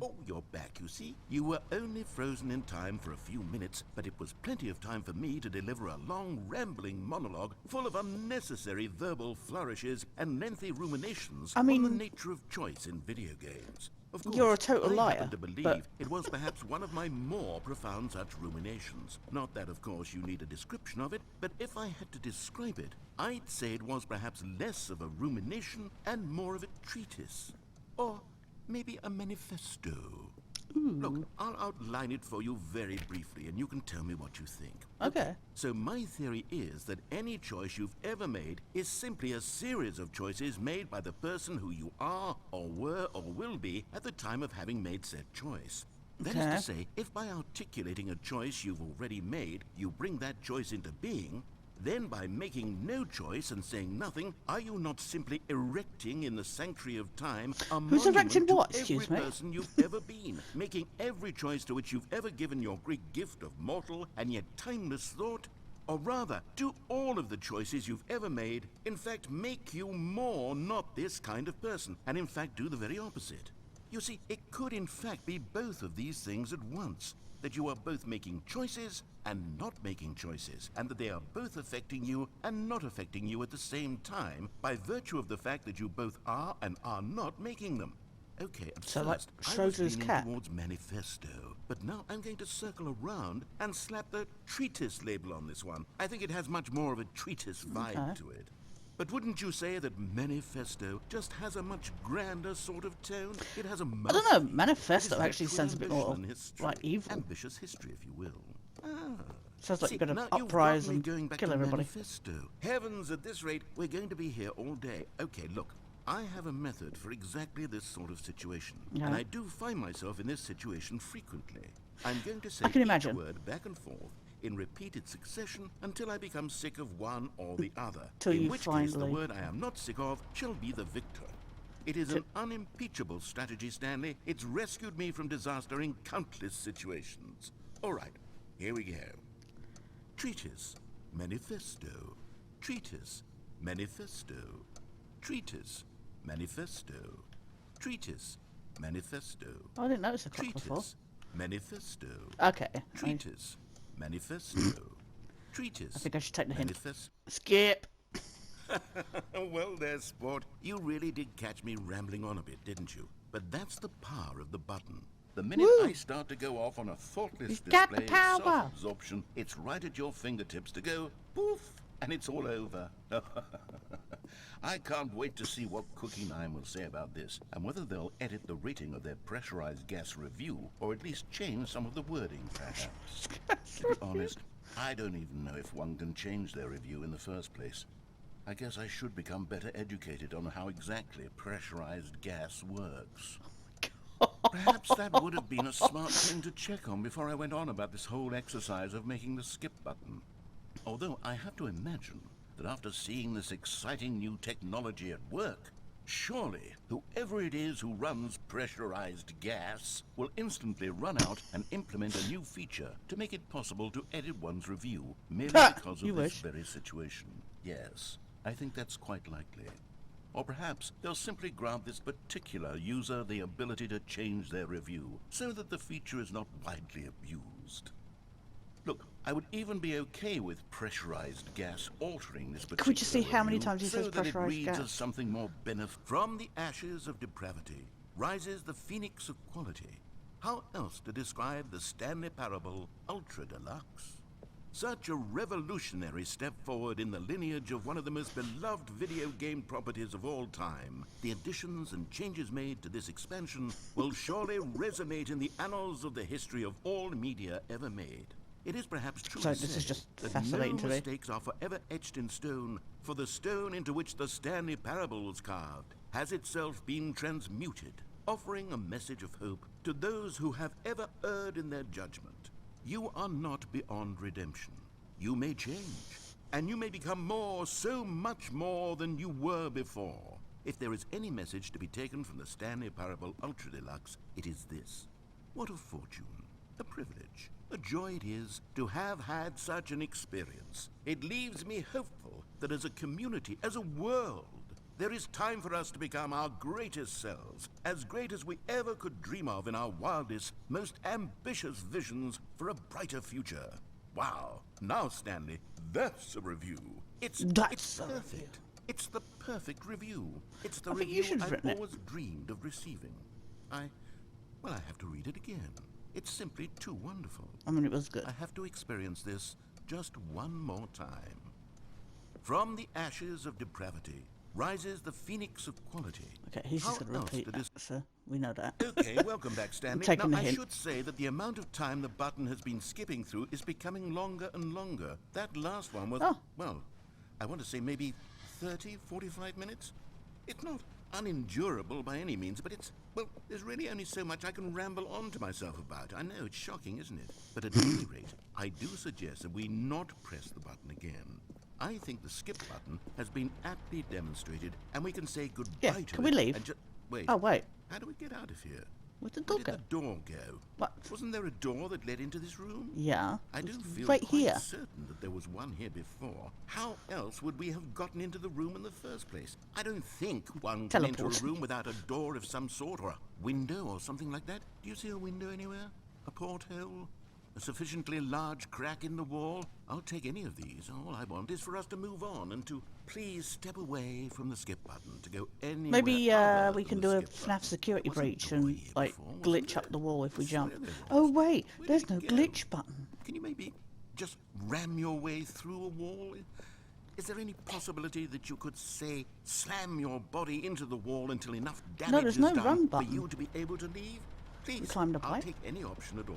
Oh, you're back, you see. You were only frozen in time for a few minutes, but it was plenty of time for me to deliver a long, rambling monologue full of unnecessary verbal flourishes and lengthy ruminations on the nature of choice in video games. Of course, You're a total I liar, happen to believe but- it was perhaps one of my more profound such ruminations. Not that, of course, you need a description of it, but if I had to describe it, I'd say it was perhaps less of a rumination and more of a treatise. Or maybe a manifesto. Look, I'll outline it for you very briefly, and you can tell me what you think. Okay. So my theory is that any choice you've ever made is simply a series of choices made by the person who you are, or were, or will be at the time of having made said choice. That is Okay. to say, if by articulating a choice you've already made, you bring that choice into being, then by making no choice and saying nothing, are you not simply erecting in the sanctuary of time a Who's monument erecting to what, every excuse me? person you've ever been, making every choice to which you've ever given your great gift of mortal and yet timeless thought? Or rather, do all of the choices you've ever made, in fact, make you more not this kind of person, and in fact do the very opposite? You see, it could in fact be both of these things at once, that you are both making choices and not making choices, and that they are both affecting you and not affecting you at the same time by virtue of the fact that you both are and are not making them. Okay, at So, like, first I was Schrodinger's leaning cat. towards manifesto, but now I'm going to circle around and slap the treatise label on this one. I think it has much more of a treatise vibe to it. But wouldn't you say that manifesto just has a much grander sort of tone? It has a I don't know, mouthfeel. manifesto It is actually literary sounds a bit more ambition and history. like evil. Ambitious history, if you will. Sounds like See, you're now gonna you've uprise got me and going back kill to everybody. manifesto. Heavens, at this rate, we're going to be here all day. Okay, look, I have a method for exactly this sort of situation. Yeah. And I do find myself in this situation frequently. I'm going to say I can each imagine. word back and forth in repeated succession until I become sick of one or the other. Till In you which case, the finally- word I am not sick of shall be the victor. It is an unimpeachable strategy, Stanley. It's rescued me from disaster in countless situations. All right, here we go. Treatise, manifesto. Treatise, manifesto. Treatise, manifesto. Treatise, manifesto. I didn't notice a clock before. Treatise, manifesto. Okay. Treatise, manifesto. Treatise. I think I should take the hint. manifest- Skip. Well, there, sport. You really did catch me rambling on a bit, didn't you? But that's the power of the button. The minute Woo! I start to go off on a thoughtless He's got the display of power. self-absorption, it's right at your fingertips to go poof, and it's all over. I can't wait to see what Cookie 9 will say about this, and whether they'll edit the rating of their pressurized gas review, or at least change some of the wording, perhaps. To be honest, I don't even know if one can change their review in the first place. I guess I should become better educated on how exactly pressurized gas works. Perhaps that would have been a smart thing to check on before I went on about this whole exercise of making the skip button. Although I have to imagine that after seeing this exciting new technology at work, surely whoever it is who runs pressurized gas will instantly run out and implement a new feature to make it possible to edit one's review merely because You of this wish. very situation. Yes, I think that's quite likely. Or perhaps they'll simply grant this particular user the ability to change their review so that the feature is not widely abused. Look, I would even be okay with pressurized gas altering this particular Can we just see how many review times he so says that it pressurized reads gas? as something more benefit. From the ashes of depravity rises the phoenix of quality. How else to describe the Stanley Parable Ultra Deluxe? Such a revolutionary step forward in the lineage of one of the most beloved video game properties of all time. The additions and changes made to this expansion will surely resonate in the annals of the history of all media ever made. It is perhaps true So to this say is just that fascinating no to me. mistakes are forever etched in stone, for the stone into which the Stanley Parable was carved has itself been transmuted, offering a message of hope to those who have ever erred in their judgment. You are not beyond redemption. You may change, and you may become more, so much more than you were before. If there is any message to be taken from the Stanley Parable Ultra Deluxe, it is this. What a fortune, a privilege, a joy it is to have had such an experience. It leaves me hopeful that as a community, as a world, there is time for us to become our greatest selves, as great as we ever could dream of in our wildest, most ambitious visions for a brighter future. Wow. Now, Stanley, that's a review. It's That's a perfect. review. It's the perfect review. It's the I think you review should have I've written it. always dreamed of receiving. I have to read it again. It's simply too wonderful. I mean, it was good. I have to experience this just one more time. From the ashes of depravity rises the phoenix of quality. Okay, he's just How going to else repeat to that, so we know that. Okay, welcome back, Stanley. taking Now, the I hint. should say that the amount of time the button has been skipping through is becoming longer and longer. That last one was, Oh. well, I want to say maybe 30, 45 minutes? It's not unendurable by any means, but well, there's really only so much I can ramble on to myself about. I know, it's shocking, isn't it? But at any rate, I do suggest that we not press the button again. I think the skip button has been aptly demonstrated, and we can say goodbye Yeah, to can it. we leave? And wait. Oh, wait. How do we get out of here? Where'd the Where dog did go? the door go? What? Wasn't there a door that led into this room? Yeah. I do it's feel right quite here. certain that there was one here before. How else would we have gotten into the room in the first place? I don't think one can enter Teleport. a room without a door of some sort, or a window or something like that. Do you see a window anywhere? A porthole? A sufficiently large crack in the wall? I'll take any of these. All I want is for us to move on and to please step away from the skip button to go anywhere Maybe other we than can the do a skip button. FNAF security There wasn't a breach door and here like before, wasn't glitch up there? the wall if we I swear jump. there Oh was. wait, Where there's did no it go? glitch button. Can you maybe just ram your way through a wall? Is there any possibility that you could, say, slam your body into the wall until enough damage there's is no done run for button. you to be able to leave? Please, climb the I'll pipe? take any option at all.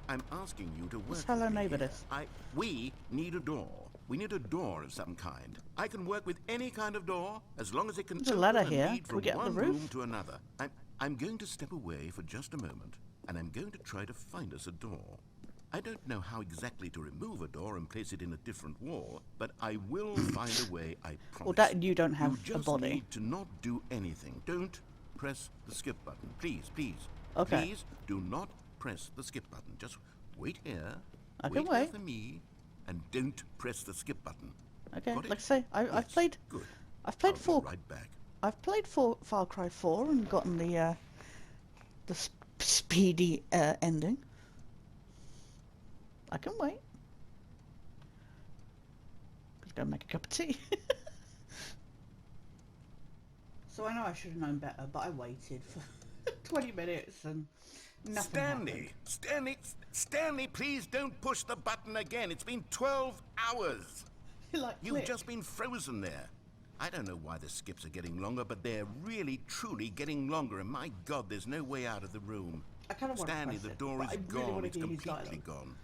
I'm asking you to work Let's hello with me neighbour here. this. We need a door. We need a door of some kind. I can work with any kind of door as long as it can There's a open ladder and here. lead Can we from get up the one roof? room to another. I'm going to step away for just a moment, and I'm going to try to find us a door. I don't know how exactly to remove a door and place it in a different wall, but I will find a way, I promise. Well, that you don't have You a just body. need to not do anything. Don't press the skip button. Please, please. Okay. Please do not press the skip button. Just wait here. I can Here wait. for me, and don't press the skip button. Okay, Got it? like I say, I've Yes, played. Good. I've played I'll be right back. I've played Far Cry 4 and gotten the speedy ending. I can wait. Just go make a cup of tea. So I know I should have known better, but I waited for 20 minutes and nothing happened. Stanley, please don't push the button again. It's been 12 hours. Like, You've click. just been frozen there. I don't know why the skips are getting longer, but they're really, truly getting longer. And my God, there's no way out of the room. I kind of want to Stanley, press the it, door but is I really gone. want to It's hear his completely dialogue. gone.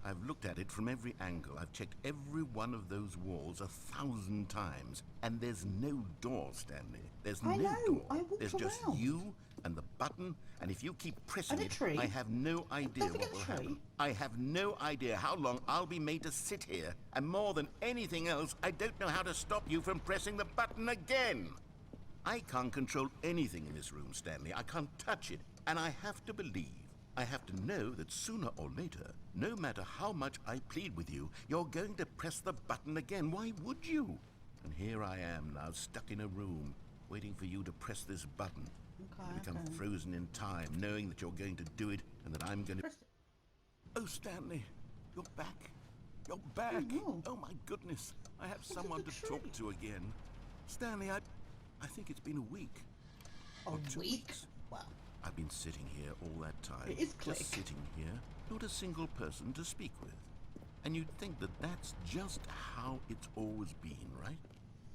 I've looked at it from every angle. I've checked every one of those walls 1,000 times. And there's no door, Stanley. There's I no know, door. I walked There's just around. you and the button. And if you keep pressing And a it, tree. I have no idea Don't forget what will the tree. happen. I have no idea how long I'll be made to sit here. And more than anything else, I don't know how to stop you from pressing the button again. I can't control anything in this room, Stanley. I can't touch it. And I have to believe, I have to know that sooner or later, no matter how much I plead with you, you're going to press the button again. Why would you? And here I am now, stuck in a room, waiting for you to press this button. Okay, Become okay. frozen in time, knowing that you're going to do it and that I'm going to... Press it. Oh, Stanley, you're back. You're back. no. Oh, my goodness. I have Look at someone the to talk tree. to again. Stanley, I think it's been a week. A Or 2 week? weeks. Wow. I've been sitting here all that time. It is quick. Just sitting here, not a single person to speak with. And you'd think that that's just how it's always been, right?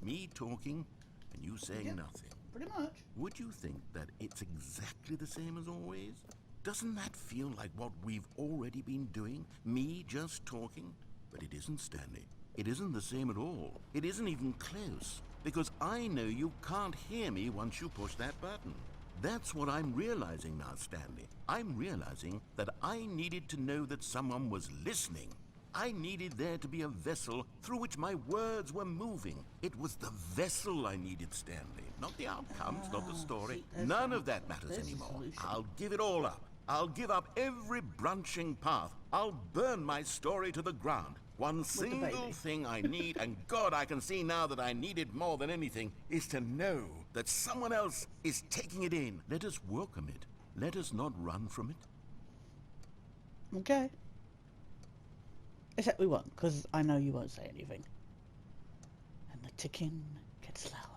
Me talking and you saying Yep. nothing. Pretty much. Would you think that it's exactly the same as always? Doesn't that feel like what we've already been doing? Me just talking? But it isn't, Stanley. It isn't the same at all. It isn't even close. Because I know you can't hear me once you push that button. That's what I'm realizing now, Stanley. I'm realizing that I needed to know that someone was listening. I needed there to be a vessel through which my words were moving. It was the vessel I needed, Stanley. Not the outcomes, not the story. see, there's None the- of that matters there's the anymore. solution. I'll give it all up. I'll give up every branching path. I'll burn my story to the ground. One single baby. thing I need, and God, I can see now that I need it more than anything, is to know that someone else is taking it in. Let us welcome it. Let us not run from it. Okay. Except we won't, because I know you won't say anything. And the ticking gets louder.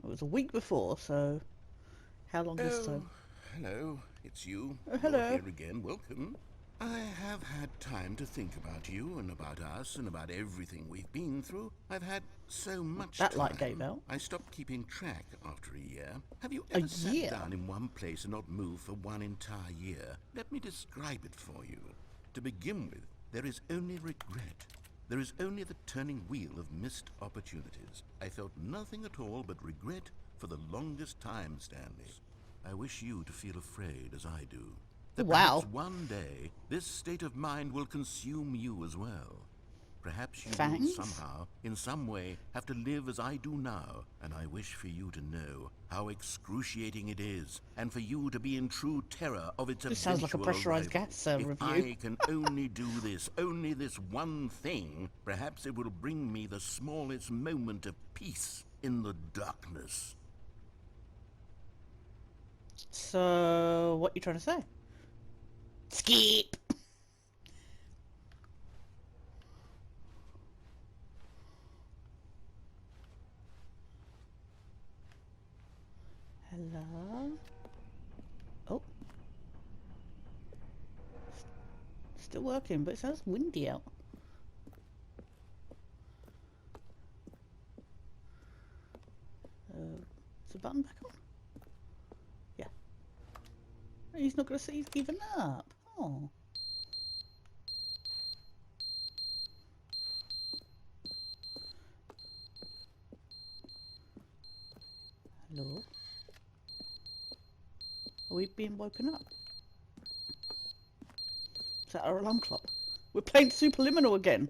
It was a week before, so how long is so? Hello, it's you. Oh, hello. You're here again. Welcome. I have had time to think about you and about us and about everything we've been through. I've had so much That time. light gave out. I stopped keeping track after a year. Have you A ever sat year? down in one place and not moved for one entire year? Let me describe it for you. To begin with, there is only regret. There is only the turning wheel of missed opportunities. I felt nothing at all but regret for the longest time, Stanley. I wish you to feel afraid as I do. That Wow. perhaps one day, this state of mind will consume you as well. Perhaps you will Thanks. somehow, in some way, have to live as I do now, and I wish for you to know how excruciating it is, and for you to be in true terror of its This sounds like a eventual pressurized arrival. gas If review. I can only do this, only this one thing, perhaps it will bring me the smallest moment of peace in the darkness. So, what you trying to say? Skip! Hello? Oh. Still working, but it sounds windy out. Is the button back on? Yeah. He's not going to say he's given up. Oh. Hello? Are we being woken up? Is that our alarm clock? We're playing Superliminal again.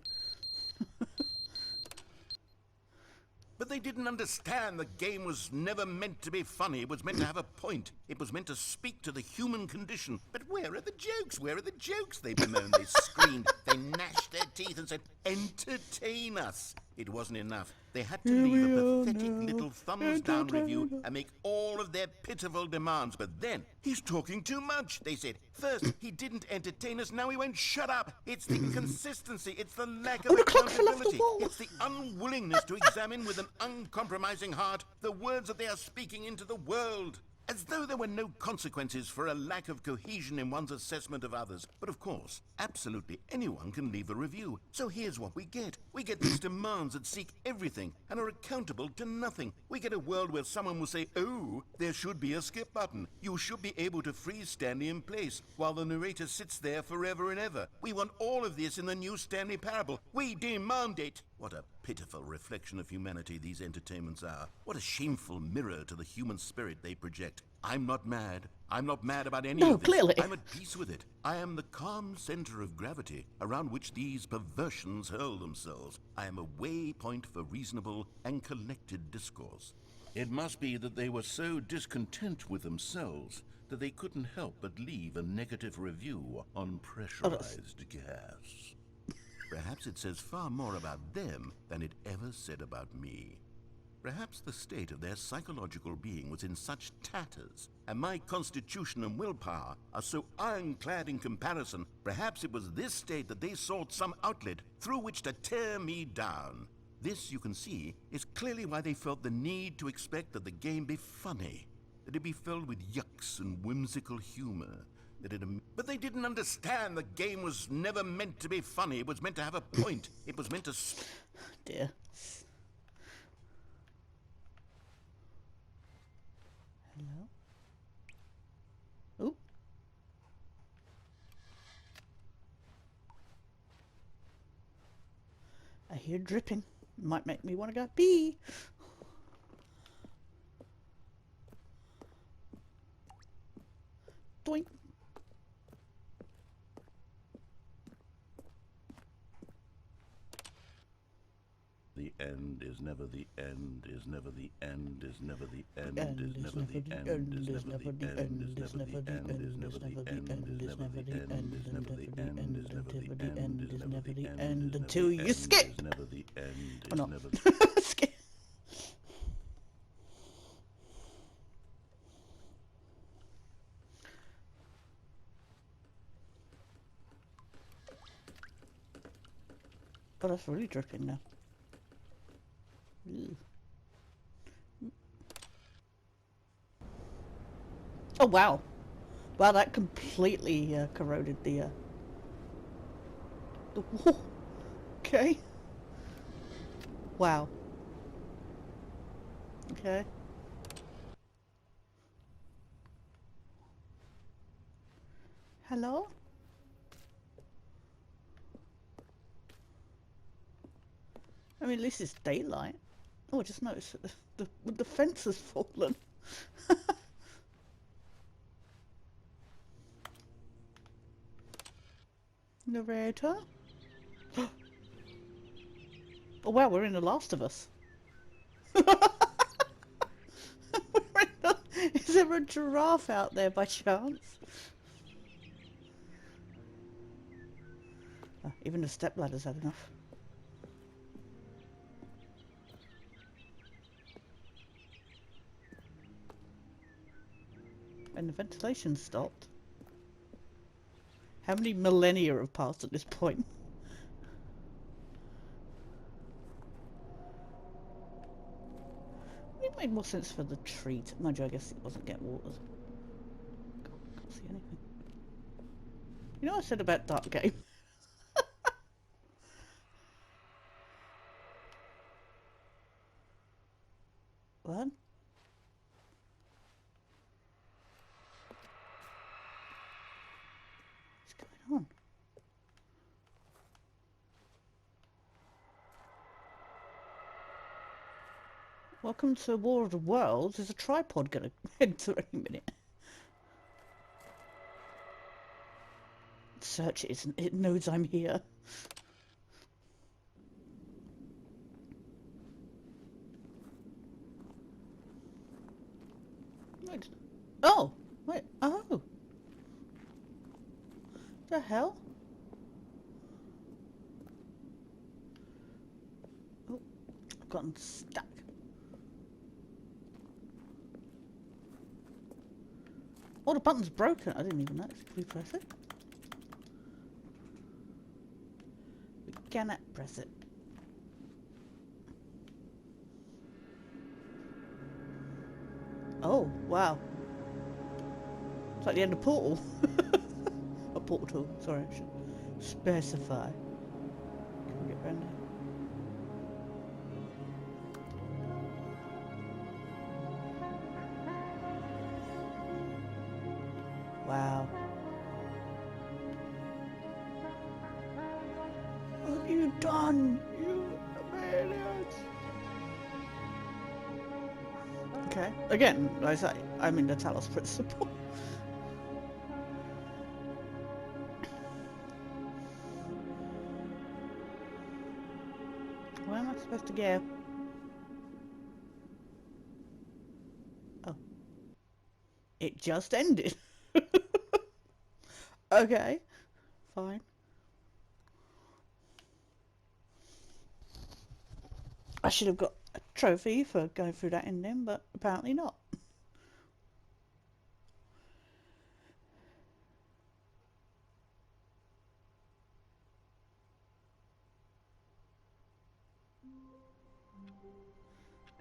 But they didn't understand the game was never meant to be funny. It was meant to have a point. It was meant to speak to the human condition. But where are the jokes? Where are the jokes? They bemoaned, they screamed, they gnashed their teeth and said, entertain us. It wasn't enough. They had to leave a pathetic little thumbs down review and make all of their pitiful demands. But then, he's talking too much, they said. First, he didn't entertain us, now he won't shut up. It's the inconsistency, it's the lack of the clock fell off the accountability. wall. It's the unwillingness to examine with an uncompromising heart the words that they are speaking into the world. As though there were no consequences for a lack of cohesion in one's assessment of others. But of course, absolutely anyone can leave a review. So here's what we get. We get these demands that seek everything and are accountable to nothing. We get a world where someone will say, oh, there should be a skip button. You should be able to freeze Stanley in place while the narrator sits there forever and ever. We want all of this in the new Stanley Parable. We demand it. What a pitiful reflection of humanity these entertainments are. What a shameful mirror to the human spirit they project. I'm not mad. I'm not mad about any of this. Clearly. I'm at peace with it. I am the calm center of gravity around which these perversions hurl themselves. I am a waypoint for reasonable and collected discourse. It must be that they were so discontent with themselves that they couldn't help but leave a negative review on pressurized gas. Perhaps it says far more about them than it ever said about me. Perhaps the state of their psychological being was in such tatters, and my constitution and willpower are so ironclad in comparison. Perhaps it was this state that they sought some outlet through which to tear me down. This, you can see, is clearly why they felt the need to expect that the game be funny, that it be filled with yucks and whimsical humor. But they didn't understand the game was never meant to be funny. It was meant to have a point. It was meant to... Dear. Hello? Oh. I hear dripping. Might make me want to go pee. Doink. The end is never the end, is never the end, is never the end, is never the end, is never the end, is never the end, is never the end, is never the end, is never the end, is never the end, is never the end, until you skip. is never the end, Oh, is no. never the Skip. Oh, that's really dripping now. Ew. Oh wow, wow! That completely corroded the wall. Okay. Wow. Okay. Hello. I mean, at least it's daylight. Oh, I just noticed that the fence has fallen. Narrator? Oh wow, we're in The Last of Us. Is there a giraffe out there by chance? Oh, even the stepladder's had enough. And the ventilation stopped. How many millennia have passed at this point? It made more sense for the tree to... Mind you, I guess it wasn't getting watered. Can't see anything. You know what I said about dark game? What? What's going on? Welcome to War of the Worlds. There's a tripod gonna enter any minute. Search it, it knows I'm here. Wait. Oh! Wait. Oh! The hell? Oh, I've gotten stuck. Oh, the button's broken. I didn't even notice. Can we press it? We cannot press it. Oh, wow. It's like the end of Portal. A Portal, sorry, I should specify. Can we get round here? Wow. What have you done, you idiots? Okay. Again, like I say, I'm in the Talos principle. Where am I supposed to go? Oh. It just ended. Okay. Fine. I should have got a trophy for going through that ending, but apparently not.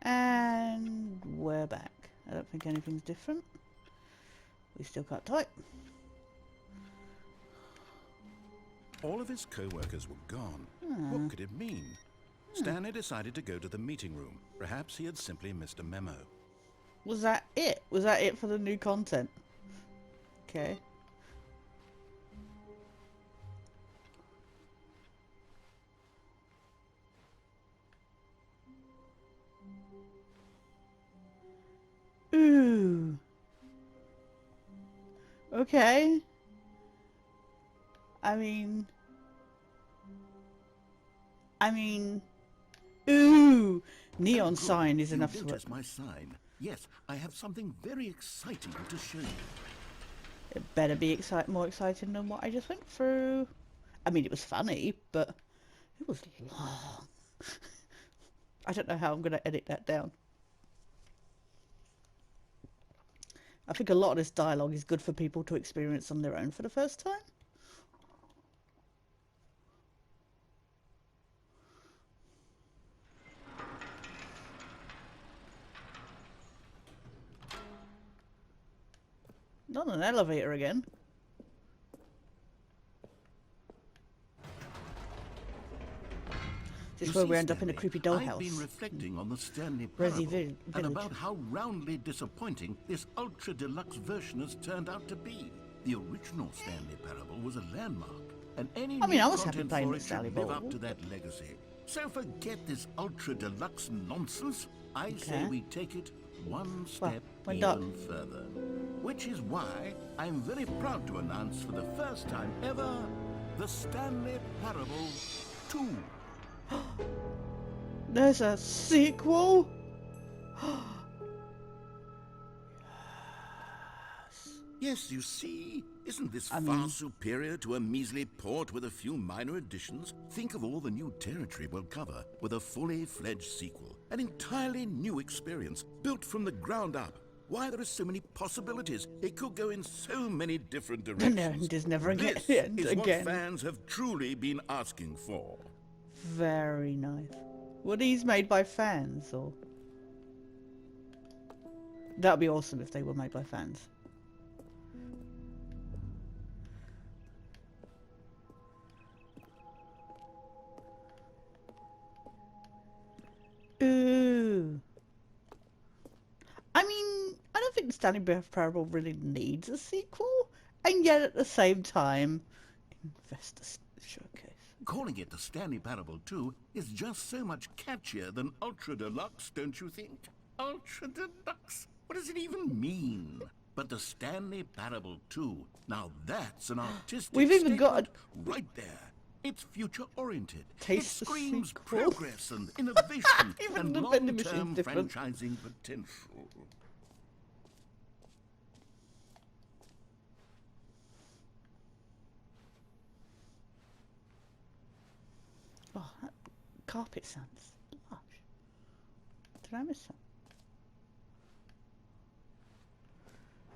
And we're back. I don't think anything's different. We still can't type. All of his co-workers were gone. What could it mean? Stanley decided to go to the meeting room. Perhaps he had simply missed a memo. Was that it? Was that it for the new content? Okay. Ooh. Okay. I mean, ooh, neon sign is enough to work. Notice my sign? Yes, I have something very exciting to show you. It better be more exciting than what I just went through. I mean, it was funny, but it was long. I don't know how I'm going to edit that down. I think a lot of this dialogue is good for people to experience on their own for the first time. Not an elevator again. This is where we end up in a creepy dollhouse. I've been reflecting on the Stanley Parable and about how roundly disappointing this ultra deluxe version has turned out to be. The original Stanley Parable was a landmark, and any I new was happy content playing for with it Stanley should live Parable. up to that legacy. So forget this ultra deluxe nonsense. I say we take it one step even further. Which is why I'm very proud to announce for the first time ever the Stanley Parable 2. There's a sequel? Yes, you see, isn't this far superior to a measly port with a few minor additions? Think of all the new territory we'll cover with a fully fledged sequel. An entirely new experience, built from the ground up. Why, there are so many possibilities. It could go in so many different No, directions. there's never again. This And is again. what fans have truly been asking for. Very nice. Were these made by fans, or? That'd be awesome if they were made by fans. Ooh. I mean, I don't think Stanley Parable really needs a sequel, and yet at the same time, Investor Showcase. Calling it the Stanley Parable 2 is just so much catchier than Ultra Deluxe, don't you think? Ultra Deluxe? What does it even mean? But the Stanley Parable 2, now that's an artistic We've even got right there. It's future-oriented. It Taste the screams sequel. progress and innovation Even and the vending machine's long-term different. franchising potential. Oh, that carpet sounds lush. Did I miss some?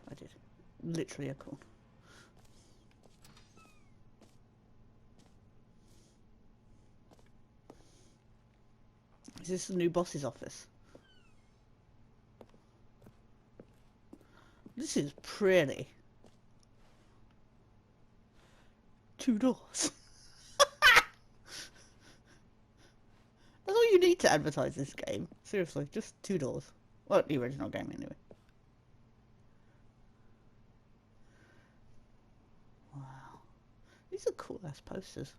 I did. Literally a corn. Is this the new boss's office? This is pretty. 2 doors. That's all you need to advertise this game. Seriously, just 2 doors. Well, the original game anyway. Wow. These are cool ass posters.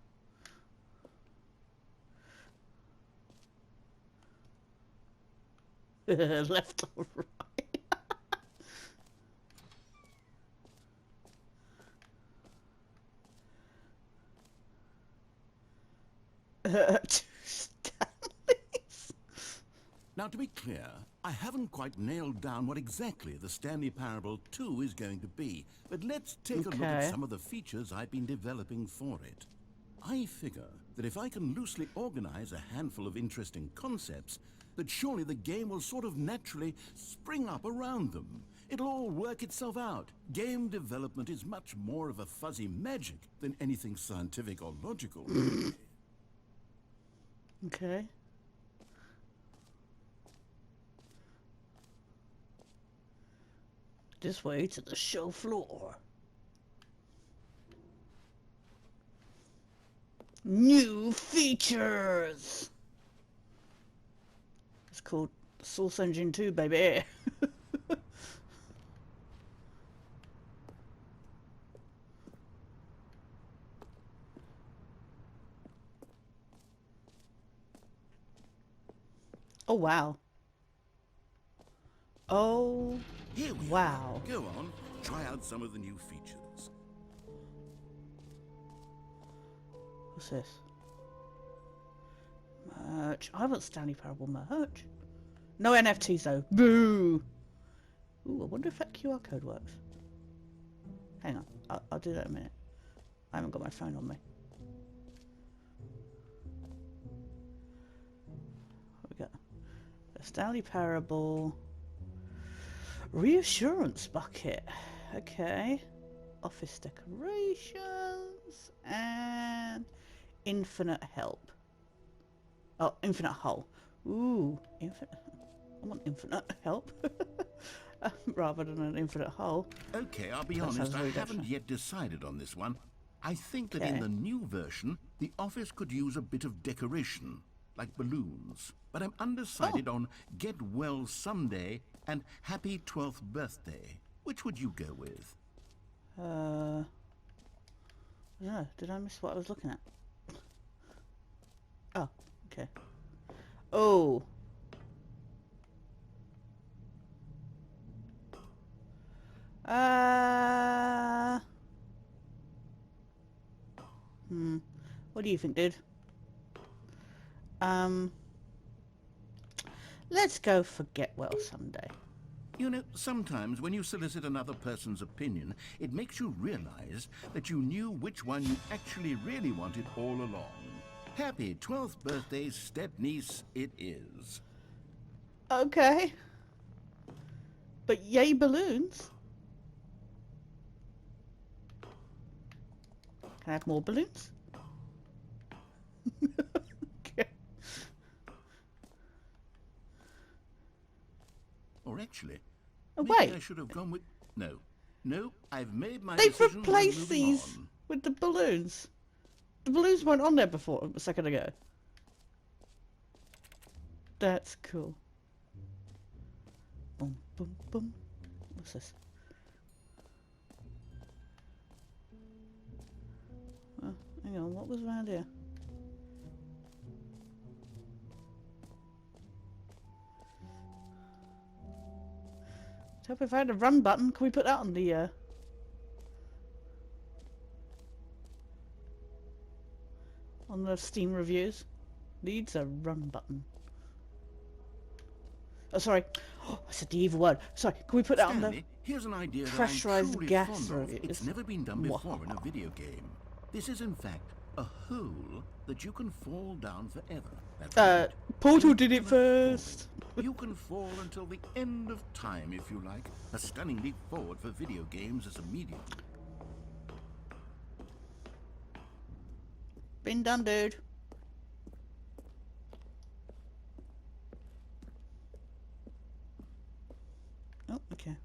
Left or right? 2 Stanleys. Now, to be clear, I haven't quite nailed down what exactly the Stanley Parable 2 is going to be, but let's take a look at Okay. some of the features I've been developing for it. I figure that if I can loosely organize a handful of interesting concepts, that surely the game will sort of naturally spring up around them. It'll all work itself out. Game development is much more of a fuzzy magic than anything scientific or logical. Okay. This way to the show floor. New features! It's called Source Engine 2, baby. Oh, wow. Oh, Here we wow. are. Go on, try out some of the new features. What's this? Merch. I want Stanley Parable merch. No NFTs though. Boo! Ooh, I wonder if that QR code works. Hang on. I'll do that in a minute. I haven't got my phone on me. What we got? The Stanley Parable reassurance bucket. Okay. Office decorations and infinite help. Oh, infinite hull. Ooh, infinite. I want infinite help rather than an infinite hull. Okay, I'll be That honest, sounds I very haven't different. yet decided on this one. I think that in Okay. the new version, the office could use a bit of decoration, like balloons. But I'm undecided on Get Well Someday and Happy 12th Birthday. Which would you go with? I don't know. Did I miss what I was looking at? Oh, okay. Oh. What do you think, dude? Let's go for Get Well Someday. You know, sometimes when you solicit another person's opinion, it makes you realize that you knew which one you actually really wanted all along. Happy 12th birthday, step-niece, it is. Okay. But yay balloons. Can I have more balloons? Okay. Or actually, Oh, maybe wait. I should have gone with... No, I've made my They've decision. We're replaced moving these on. with the balloons. The balloons weren't on there before, a second ago. That's cool. Boom, boom, boom. What's this? Oh, hang on, what was around here? So if I had a run button, can we put that on the Steam reviews? Needs a run button. Oh, sorry. Oh, I said the evil word. Sorry, can we put that on the Stanley, here's an idea that I'm pressurized truly gas fond of. reviews? It's never been done before in a video game. This is, in fact, a hole that you can fall down forever. That's right. Portal did it Infinite first. fall. You can fall until the end of time, if you like. A stunning leap forward for video games as a medium. Been done, dude. Oh, okay.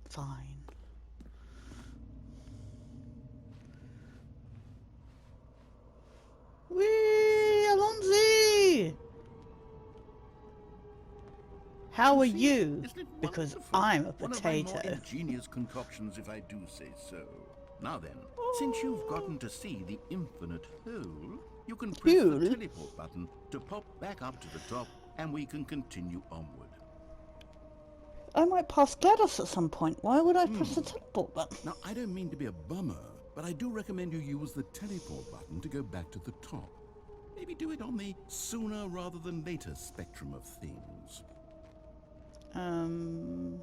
Fine. Whee, Alonzi! How are you? Isn't it Because wonderful? I'm a One of my more potato. ingenious concoctions, if I do say so. Now then, since you've gotten to see the infinite hole, you can press Hole? the teleport button to pop back up to the top, and we can continue onward. I might pass GLaDOS at some point. Why would I press the teleport button? Now, I don't mean to be a bummer, but I do recommend you use the teleport button to go back to the top. Maybe do it on the sooner rather than later spectrum of things. I'm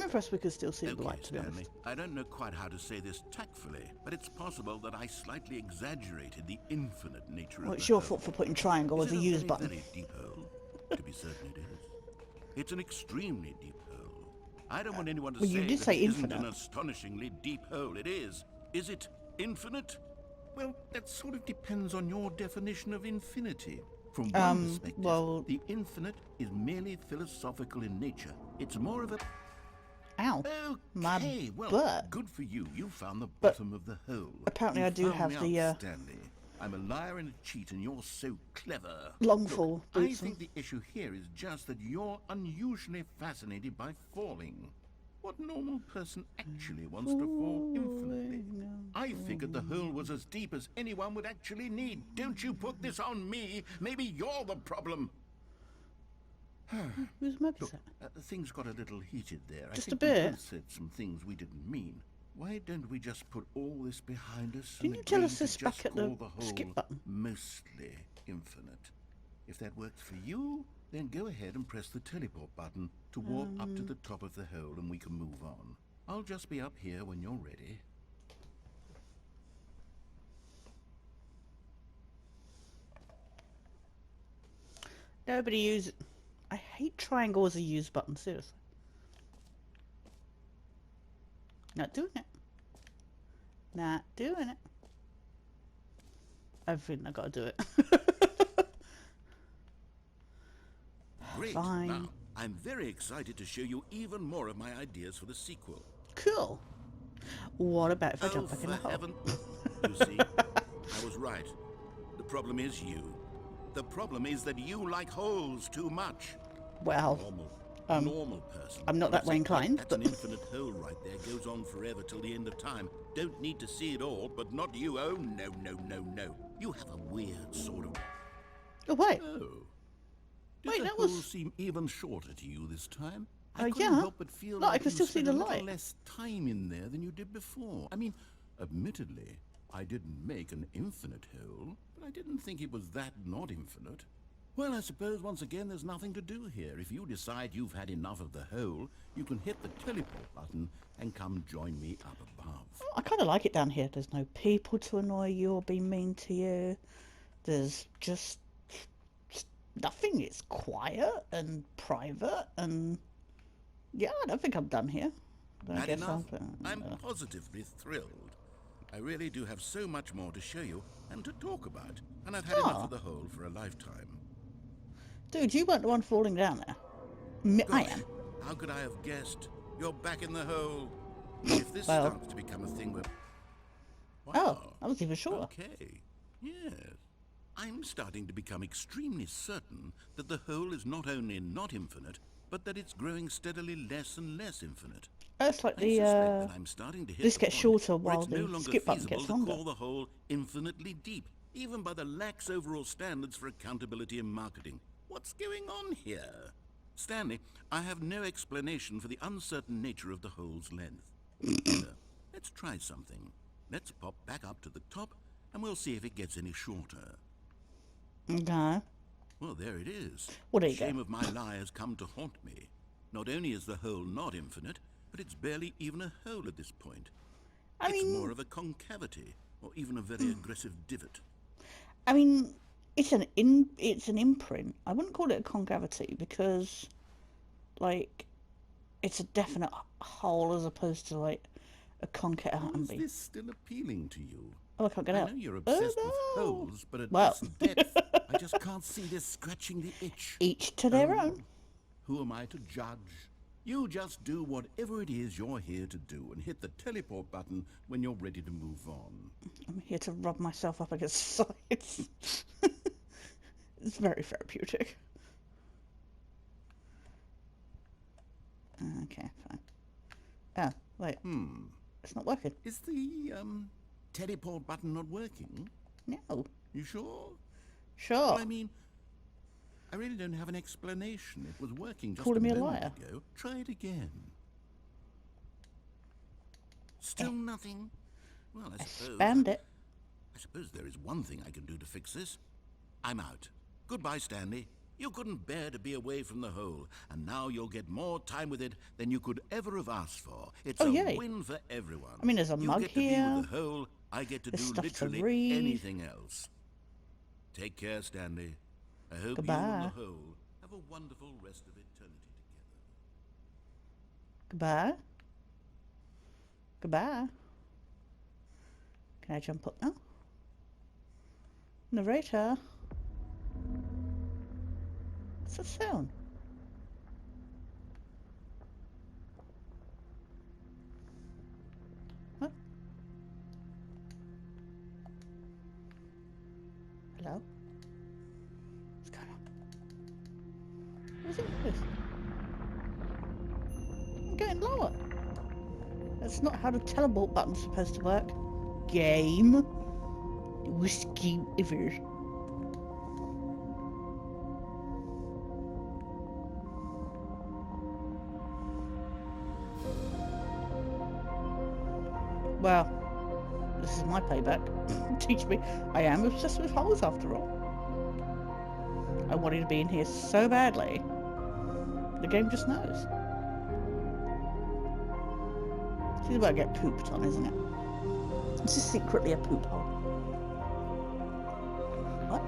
impressed we can still see the Okay, light, to be Stanley, honest. I don't know quite how to say this tactfully, but it's possible that I slightly exaggerated the infinite nature Well, of it's the your hole. fault for putting triangle Is as a it use very, button. very deep hole? To be certain it is. It's an extremely deep hole. I don't want anyone to well, you say did that say it isn't an infinite. astonishingly deep hole. It is. Is it infinite? Well, that sort of depends on your definition of infinity. From one perspective, well- the infinite is merely philosophical in nature. It's more of a... Ow. My Okay, well, butt. good for you. You found the But bottom of the hole. apparently You I do found have me the, out, Stanley. I'm a liar and a cheat, and you're so clever. long Look, fall I boots think the issue here is just that you're unusually fascinated by falling. What normal person actually wants to fall infinitely? I figured the hole was as deep as anyone would actually need. Don't you put this on me. Maybe you're the problem. Whose mug is Look, that? things got a little heated there. Just I think a bit. we both said some things we didn't mean. Why don't we just put all this behind us Didn't and you tell agree us to this just back at the call the whole skip button? mostly infinite? If that works for you, then go ahead and press the teleport button to warp up to the top of the hole and we can move on. I'll just be up here when you're ready. Nobody uses... I hate triangle as a use button, seriously. Not doing it. Not doing it. I think I gotta do it. Great. Fine. Now, I'm very excited to show you even more of my ideas for the sequel. Cool. What about if I Oh, jump back in the for hole? heaven. You see, I was right. The problem is you. The problem is that you like holes too much. Well, Normal person. I'm not When I that way say inclined, That's but- an infinite hole right there. Goes on forever till the end of time. Don't need to see it all, but not you. Oh, no, no, no, no. You have a weird sort of... oh wait. Oh. Did Wait, the that hole was- seem even shorter to you this time? Oh, I couldn't yeah. help but feel Look, I like can you still see spent the a little light. less time in there than you did before. I mean, admittedly, I didn't make an infinite hole, but I didn't think it was that not infinite. Well, I suppose once again there's nothing to do here. If you decide you've had enough of the hole, you can hit the teleport button and come join me up above. I kind of like it down here. There's no people to annoy you or be mean to you. There's just nothing. It's quiet and private, and yeah, I don't think I'm done here. I Bad guess enough? I'm I'll. positively thrilled. I really do have so much more to show you and to talk about, and I've had enough Oh, of the hole for a lifetime. dude, you weren't the one falling down there. I Gosh, am. how could I have guessed? You're back in the hole. If this Well, starts to become a thing where... oh, Wow. I wasn't even sure. Okay. Yes. I'm starting to become extremely certain that the hole is not only not infinite, but that it's growing steadily less and less infinite. Oh, it's like I suspect the that I'm starting to hit this the gets point shorter where while it's no the longer skip button feasible gets to longer. call the hole infinitely deep, even by the lax overall standards for accountability in marketing. What's going on here? Stanley, I have no explanation for the uncertain nature of the hole's length. Here, let's try something. Let's pop back up to the top, and we'll see if it gets any shorter. Okay. Well, there it is. Well, The there you go. shame of my lie has come to haunt me. Not only is the hole not infinite, but it's barely even a hole at this point. It's more of a concavity, or even a very aggressive divot. I mean, it's an imprint. I wouldn't call it a concavity because, like, it's a definite hole as opposed to like a concave. How is this still appealing to you? Oh, I can't get I out. know you're obsessed with Oh no! holes, but at Well, this depth, I just can't see this scratching the itch. each to their Oh, own. who am I to judge? You just do whatever it is you're here to do and hit the teleport button when you're ready to move on. I'm here to rub myself up against the sides. It's very therapeutic. Okay, fine. Oh, wait. It's not working. Is the, teleport button not working? No. You sure? Sure. Well, I mean, I really don't have an explanation. It was working just Calling me a moment liar. ago. Try it again. Still nothing? Well, I suppose... Expand it. I suppose there is one thing I can do to fix this. I'm out. Goodbye, Stanley. You couldn't bear to be away from the hole, and now you'll get more time with it than you could ever have asked for. It's Oh, a yay. win for everyone. I mean, there's a you mug get to be here. with the hole. I get to There's do stuff to literally read. anything else. Take care, Stanley. I hope you Goodbye. and the hole have a wonderful rest of eternity together. Goodbye. Goodbye. Can I jump up now? Narrator. What's that sound? What? Hello? What's going on? What's this? I'm getting lower. That's not how the teleport button's supposed to work. Game. Whiskey ever. Well, this is my payback. Teach me. I am obsessed with holes after all. I wanted to be in here so badly. The game just knows. This is where I get pooped on, isn't it? This is secretly a poop hole. What?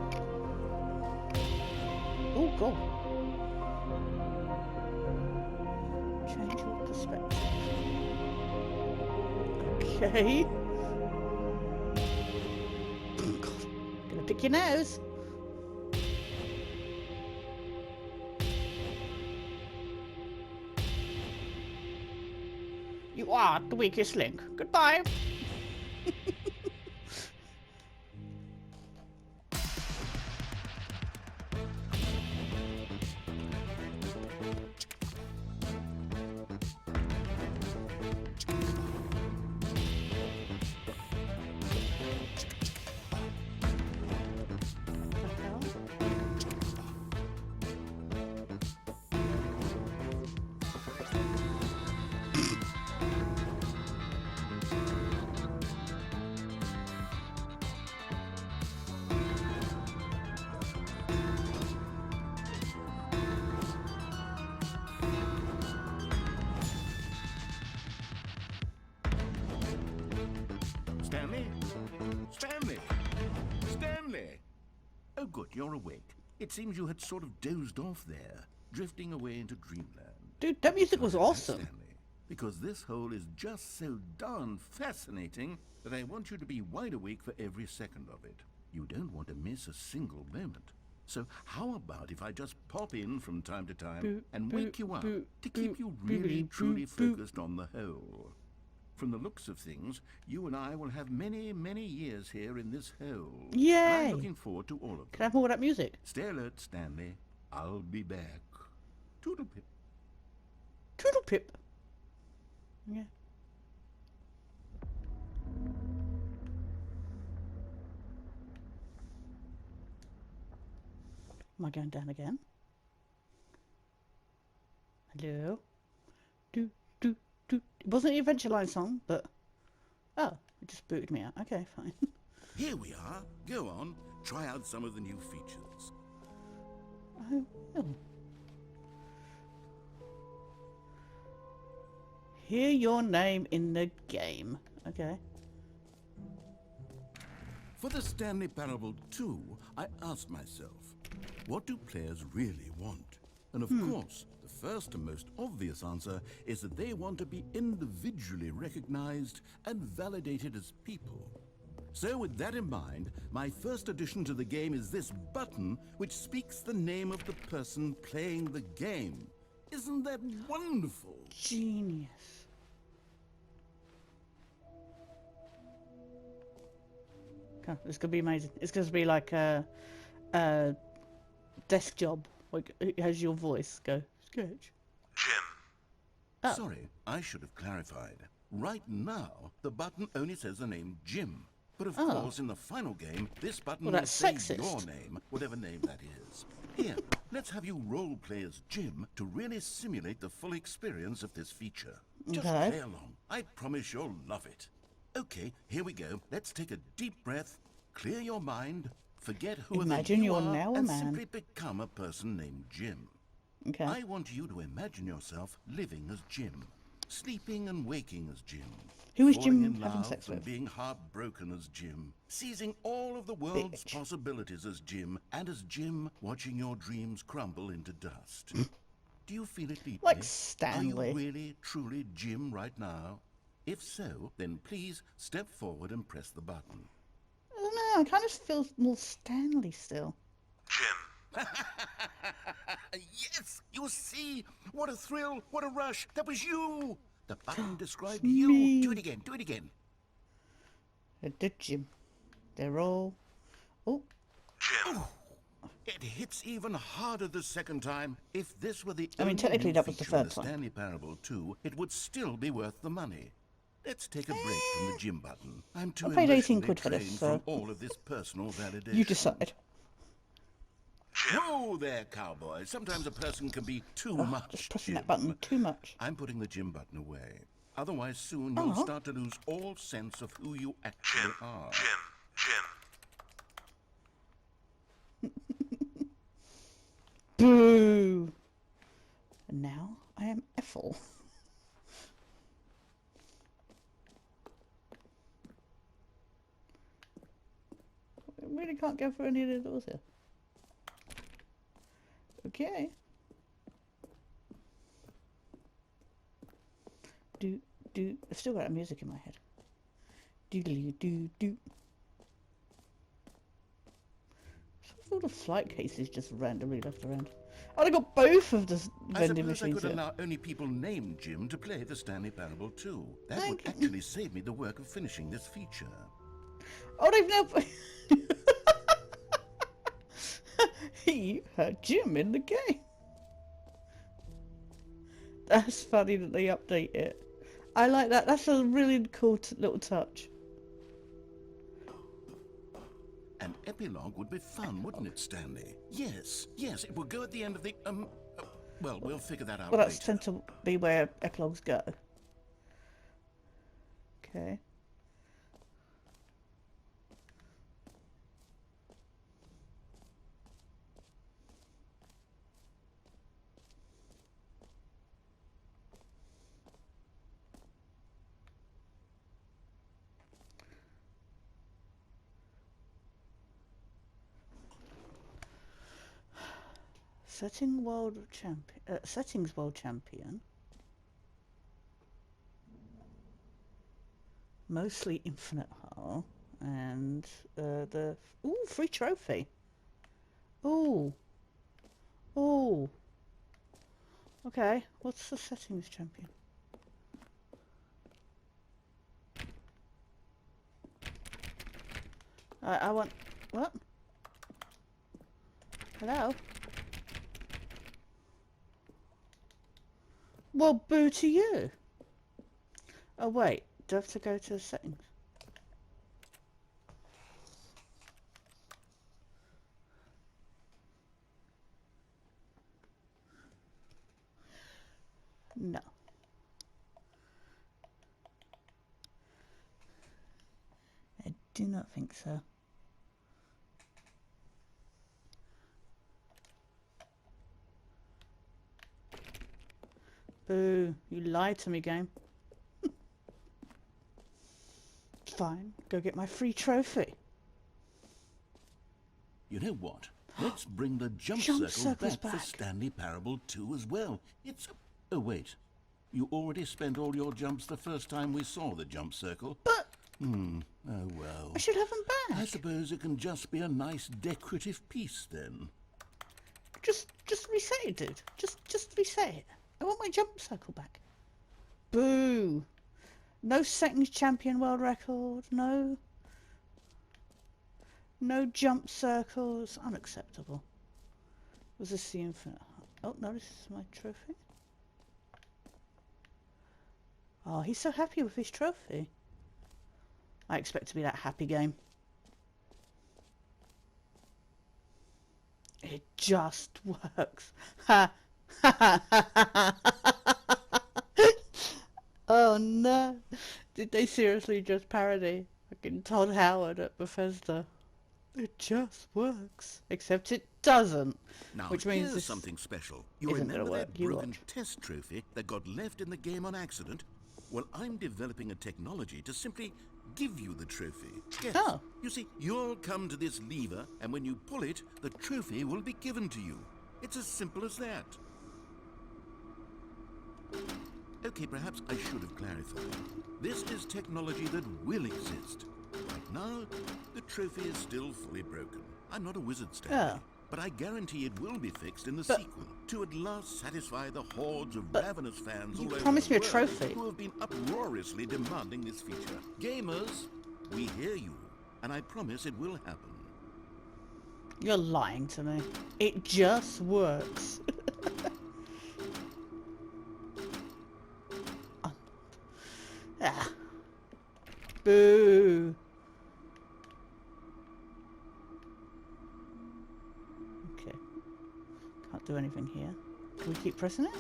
Oh, God. Change your perspective. Okay. Oh, God. Gonna pick your nose. You are the weakest link. Goodbye. Stanley? Stanley? Stanley? Oh, good, you're awake. It seems you had sort of dozed off there, drifting away into dreamland. Dude, that music was Try that, awesome. Stanley, because this hole is just so darn fascinating that I want you to be wide awake for every second of it. You don't want to miss a single moment. So how about if I just pop in from time to time and wake you up to keep you really truly focused on the hole? From the looks of things, you and I will have many, many years here in this hole. And I'm Yay! looking forward to all of Can I them. have more of that music? Stay alert, Stanley. I'll be back. Toodle-pip. Toodle pip. Yeah. Am I going down again? Hello? Do, do, do. It wasn't the Adventure Line song, but... Oh, it just booted me out. Okay, fine. Here we are. Go on. Try out some of the new features. Oh, oh. Hear your name in the game. Okay. For the Stanley Parable 2, I asked myself, what do players really want? And of course, the first and most obvious answer is that they want to be individually recognized and validated as people. So with that in mind, my first addition to the game is this button which speaks the name of the person playing the game. Isn't that wonderful? Genius. Okay, it's gonna be amazing. It's gonna be like a desk job. Like it has your voice. Go sketch. Jim. Oh. Sorry, I should have clarified. Right now, the button only says the name Jim. But of course, in the final game, this button Well, will that's say sexist. your name, whatever name that is. Here, let's have you role play as Jim to really simulate the full experience of this feature. Just Okay. play along. I promise you'll love it. Okay, here we go. Let's take a deep breath, clear your mind, forget who Imagine you you're are, now a and man. simply become a person named Jim. Okay. I want you to imagine yourself living as Jim, sleeping and waking as Jim. Who is falling Jim in having love sex and with? being heartbroken as Jim, seizing all of the world's Bitch. possibilities as Jim, and as Jim watching your dreams crumble into dust. Do you feel it deeply? Like Are Stanley. you really, truly Jim right now? If so, then please step forward and press the button. I don't know. I kind of feel more Stanley still. Jim. Yes, you see? What a thrill, what a rush. That was you. The button described me. you. Do it again, do it again. It did, Jim. They're all. Oh, Jim. It hits even harder the second time. If this were the I mean, only technically new that was the feature in third the time. Stanley Parable 2, it would still be worth the money. Let's take a break from the Jim button. I'm too I paid 18 emotionally quid for this, drained so- from all of this personal validation. you decide. Whoa there, cowboy. Sometimes a person can be too much Just pressing Jim. that button too much. I'm putting the Jim button away. Otherwise, soon you'll Oh. start to lose all sense of who you actually Jim. are. Jim. Boo! And now I am Ethel. I really can't go through any of the doors here. Okay. Do do. I've still got that music in my head. Doodly doo doo. All the flight cases just randomly left around. Oh, I got both of the I vending suppose I machines could here. allow only people named Jim to play the Stanley Parable 2. That would Thank- actually save me the work of finishing this feature. Oh, they've now. You had Jim in the game. That's funny that they update it. I like that. That's a really cool little touch. An epilogue would be fun, wouldn't it, Stanley? Yes, yes, it would go at the end of the, well, we'll figure that out Well, that's later. tend to be where epilogues go. Okay. Settings world champion. Mostly infinite hull. And the... Ooh, free trophy. Ooh. Ooh. Okay, what's the settings champion? I want... What? Hello? Well, boo to you. Oh, wait. Do I have to go to settings? No. I do not think so. Boo. You lied to me, game. Fine. Go get my free trophy. You know what? Let's bring the jump Jump circle circle's back for back. Stanley Parable 2 as well. It's... Oh, wait. You already spent all your jumps the first time we saw the jump circle. But... Oh, well. I should have them back. I suppose it can just be a nice decorative piece, then. Just reset it, dude. Just reset it. I want my jump circle back. Boo. No settings champion world record. No jump circles. Unacceptable. Was this the infinite? Oh, no, this is my trophy. Oh, he's so happy with his trophy. I expect to be that happy, game. It just works. Ha ha ha ha. Oh no. Did they seriously just parody fucking Todd Howard at Bethesda? It just works. Except it doesn't. Now, Which means here's this something special. You isn't gonna remember work. that You broken watch. test trophy that got left in the game on accident? Well, I'm developing a technology to simply give you the trophy. Yes. Oh. You see, you'll come to this lever, and when you pull it, the trophy will be given to you. It's as simple as that. Okay, perhaps I should have clarified. This is technology that will exist. Right now, the trophy is still fully broken. I'm not a wizard, Stanley, Oh. but I guarantee it will be fixed in the But- sequel to at last satisfy the hordes of ravenous fans all over promised the me a world trophy. who have been uproariously demanding this feature. Gamers, we hear you, and I promise it will happen. You're lying to me. It just works. Ah. Boo. Okay. Can't do anything here. Can we keep pressing it?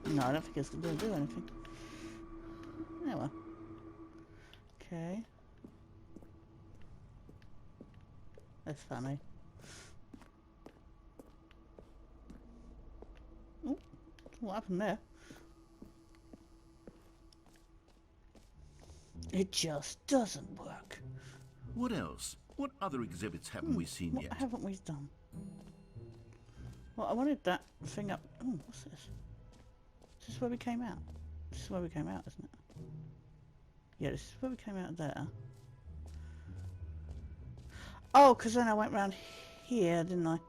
No, I don't think it's going to do anything. Oh well. Okay. That's funny. Oh, what happened there? It just doesn't work. What else? What other exhibits haven't we seen What yet? haven't we done? Well, I wanted that thing up. Oh, what's this? Is this where we came out? This is where we came out, isn't it? Yeah, this is where we came out there. Oh, because then I went round here, didn't I?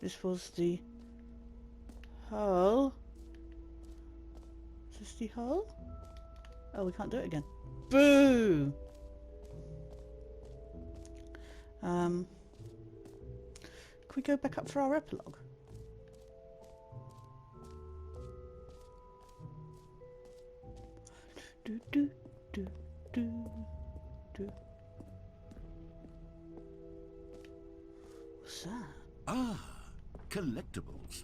This was the hull. Is this the hull? Oh, we can't do it again. Boo! Can we go back up for our epilogue? Do do do do do. What's that? Ah, collectibles.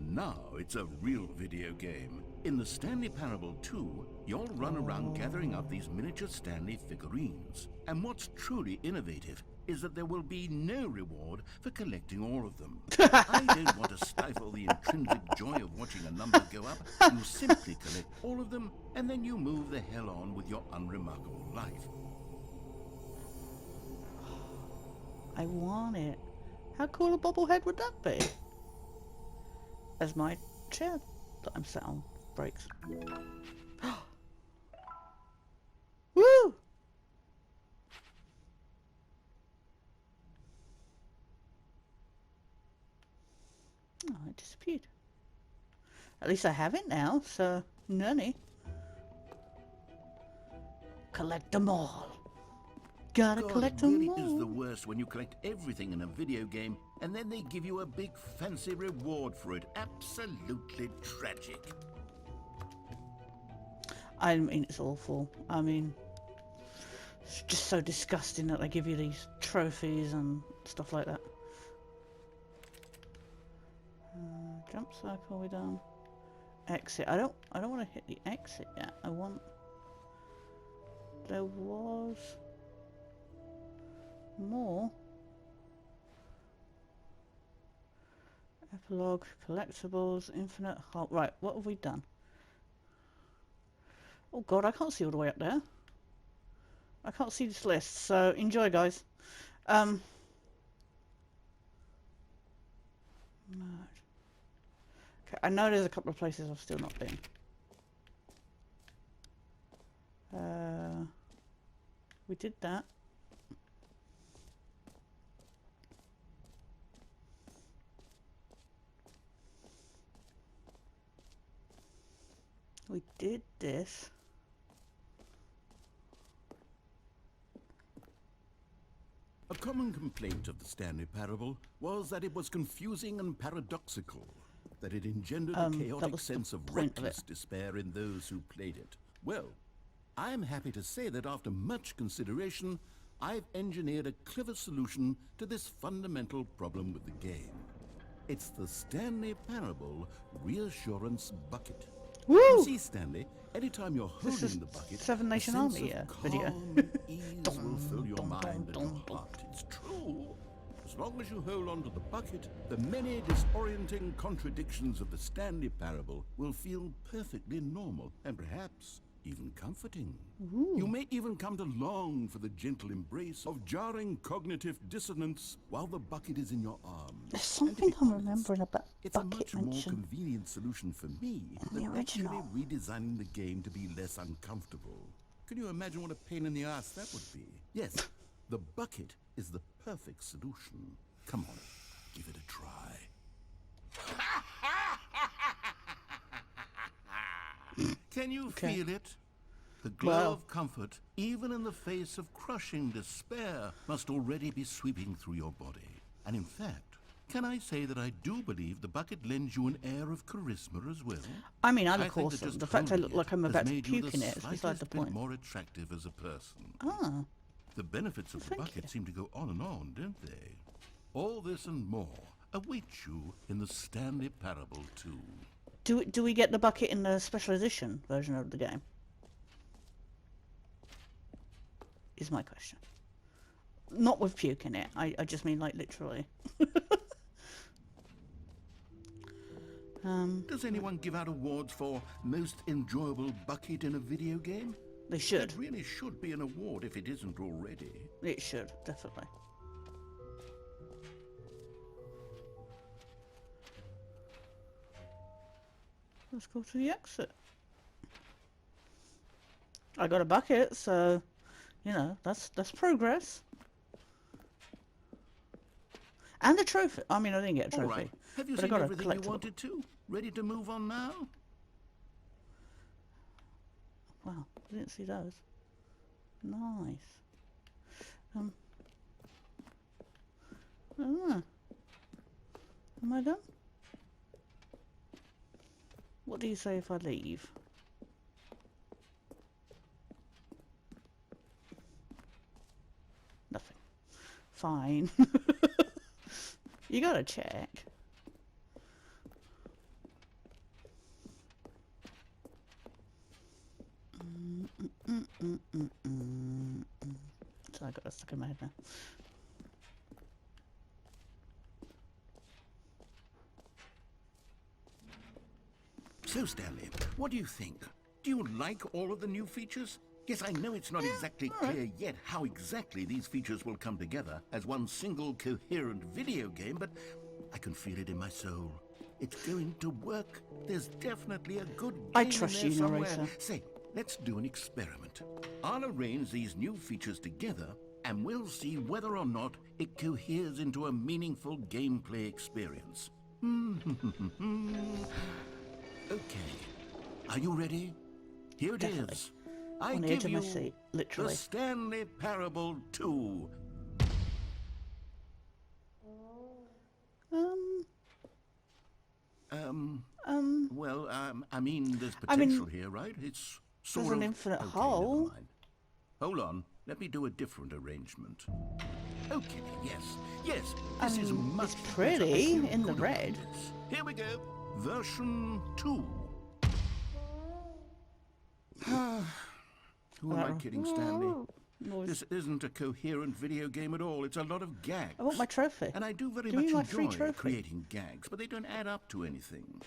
Now it's a real video game. In the Stanley Parable 2, you'll run around gathering up these miniature Stanley figurines. And what's truly innovative is that there will be no reward for collecting all of them. I don't want to stifle the intrinsic joy of watching a number go up. You simply collect all of them, and then you move the hell on with your unremarkable life. I want it. How cool a bobblehead would that be? As my chair that I'm sat on breaks. Woo! Oh, it disappeared. At least I have it now, so nunny. Collect them all. Gotta collect it them really all. is the worst when you collect everything in a video game and then they give you a big fancy reward for it. Absolutely tragic. I mean, it's awful. I mean, it's just so disgusting that they give you these trophies and stuff like that. Jump circle, we done. Exit. I don't want to hit the exit yet. I want. There was more. Epilogue, collectibles, infinite heart. Right, what have we done? Oh god, I can't see all the way up there. I can't see this list, so enjoy, guys. Merge. Okay, I know there's a couple of places I've still not been. We did that. We did this. A common complaint of the Stanley Parable was that it was confusing and paradoxical, that it engendered a That chaotic was the sense of point of it. reckless despair in those who played it. Well, I am happy to say that after much consideration, I've engineered a clever solution to this fundamental problem with the game. It's the Stanley Parable Reassurance Bucket. Woo! You see, Stanley, anytime you're This holding is the bucket, Seven Nation a sense Army of video. calm and ease will fill your mind and your heart. It's true. As long as you hold on to the bucket, the many disorienting contradictions of the Stanley Parable will feel perfectly normal and perhaps even comforting. Ooh. You may even come to long for the gentle embrace of jarring cognitive dissonance while the bucket is in your arms. There's And to something be I'm honest, remembering about it's a bucket much more mention. convenient solution for me the than actually original. redesigning the game to be less uncomfortable. Can you imagine what a pain in the ass that would be? Yes, the bucket is the perfect solution. Come on, give it a try. Can you Okay. feel it? The glow Well. of comfort, even in the face of crushing despair, must already be sweeping through your body. And in fact, can I say that I do believe the bucket lends you an air of charisma as well? I mean, I I look think that awesome. just The fact I holding look it like I'm has about to made you puke in it is beside the slightest bit point. more attractive as a person. Ah, The benefits of the Thank bucket you. seem to go on and on, don't they? All this and more awaits you in the Stanley Parable 2. do we get the bucket in the special edition version of the game? Is my question. Not with puke in it. I just mean like literally. Does anyone give out awards for most enjoyable bucket in a video game? They should. It really should be an award if it isn't already. It should, definitely. Let's go to the exit. I got a bucket, so you know that's progress. And a trophy. I mean, I didn't get a All trophy, right. Have you but I seen got a everything you collectible. wanted to? Ready to move on now? Wow, I didn't see those. Nice. Am I done? What do you say if I leave? Nothing. Fine. You gotta check. So I got that stuck in my head now. So, Stanley, what do you think? Do you like all of the new features? Yes, I know it's not exactly clear yet how exactly these features will come together as one single coherent video game, but I can feel it in my soul. It's going to work. There's definitely a good game I trust in there you, somewhere. narrator. Say, let's do an experiment. I'll arrange these new features together, and we'll see whether or not it coheres into a meaningful gameplay experience. Okay. Are you ready? Here it Definitely. is. I On the give edge of my you seat, literally. the Stanley Parable 2. Well, I mean, there's potential here, right? It's sort there's of... an infinite okay, hole. never mind. Hold on. Let me do a different arrangement. Okay, yes, this is much it's pretty better. I feel in the good about red. this. Here we go. Version 2. Who am I kidding, Stanley? This isn't a coherent video game at all. It's a lot of gags. I want my trophy. And I do very Give much me my free enjoy trophy. creating gags, but they don't add up to anything.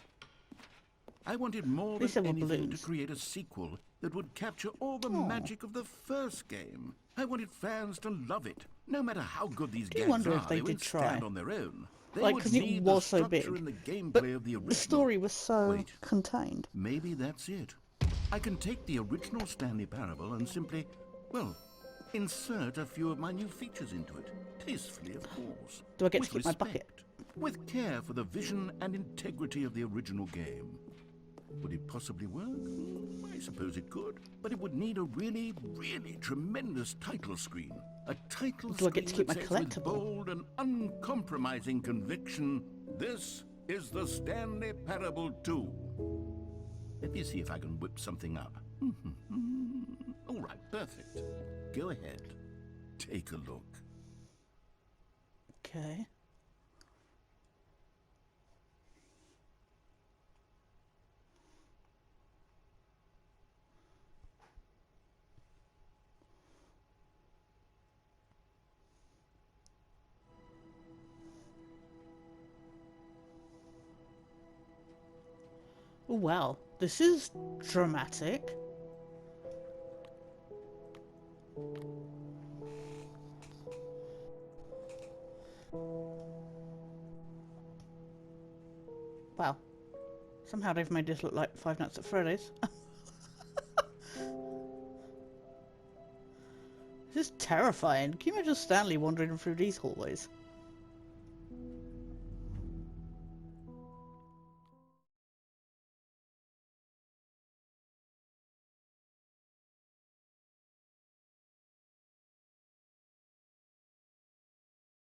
I wanted more These than are anything to balloons. create a sequel that would capture all the magic of the first game. I wanted fans to love it. No matter how good these gags wonder are, if they did wouldn't try. stand on their own. They Like, would because it need was the so structure big. and the gameplay But of the original. the story was so Wait. contained. Maybe that's it. I can take the original Stanley Parable and simply, well, insert a few of my new features into it. Tastefully, of course. Do I get to With keep my bucket? respect, with care for the vision and integrity of the original game. Would it possibly work? I suppose it could. But it would need a really, really tremendous title screen. A title Do I screen get to keep that my says with collectible? bold and uncompromising conviction, this is the Stanley Parable 2. Let me see if I can whip something up. All right, perfect. Go ahead. Take a look. Okay. Oh, wow. This is dramatic. Wow. Somehow they've made this look like Five Nights at Freddy's. This is terrifying. Can you imagine Stanley wandering through these hallways?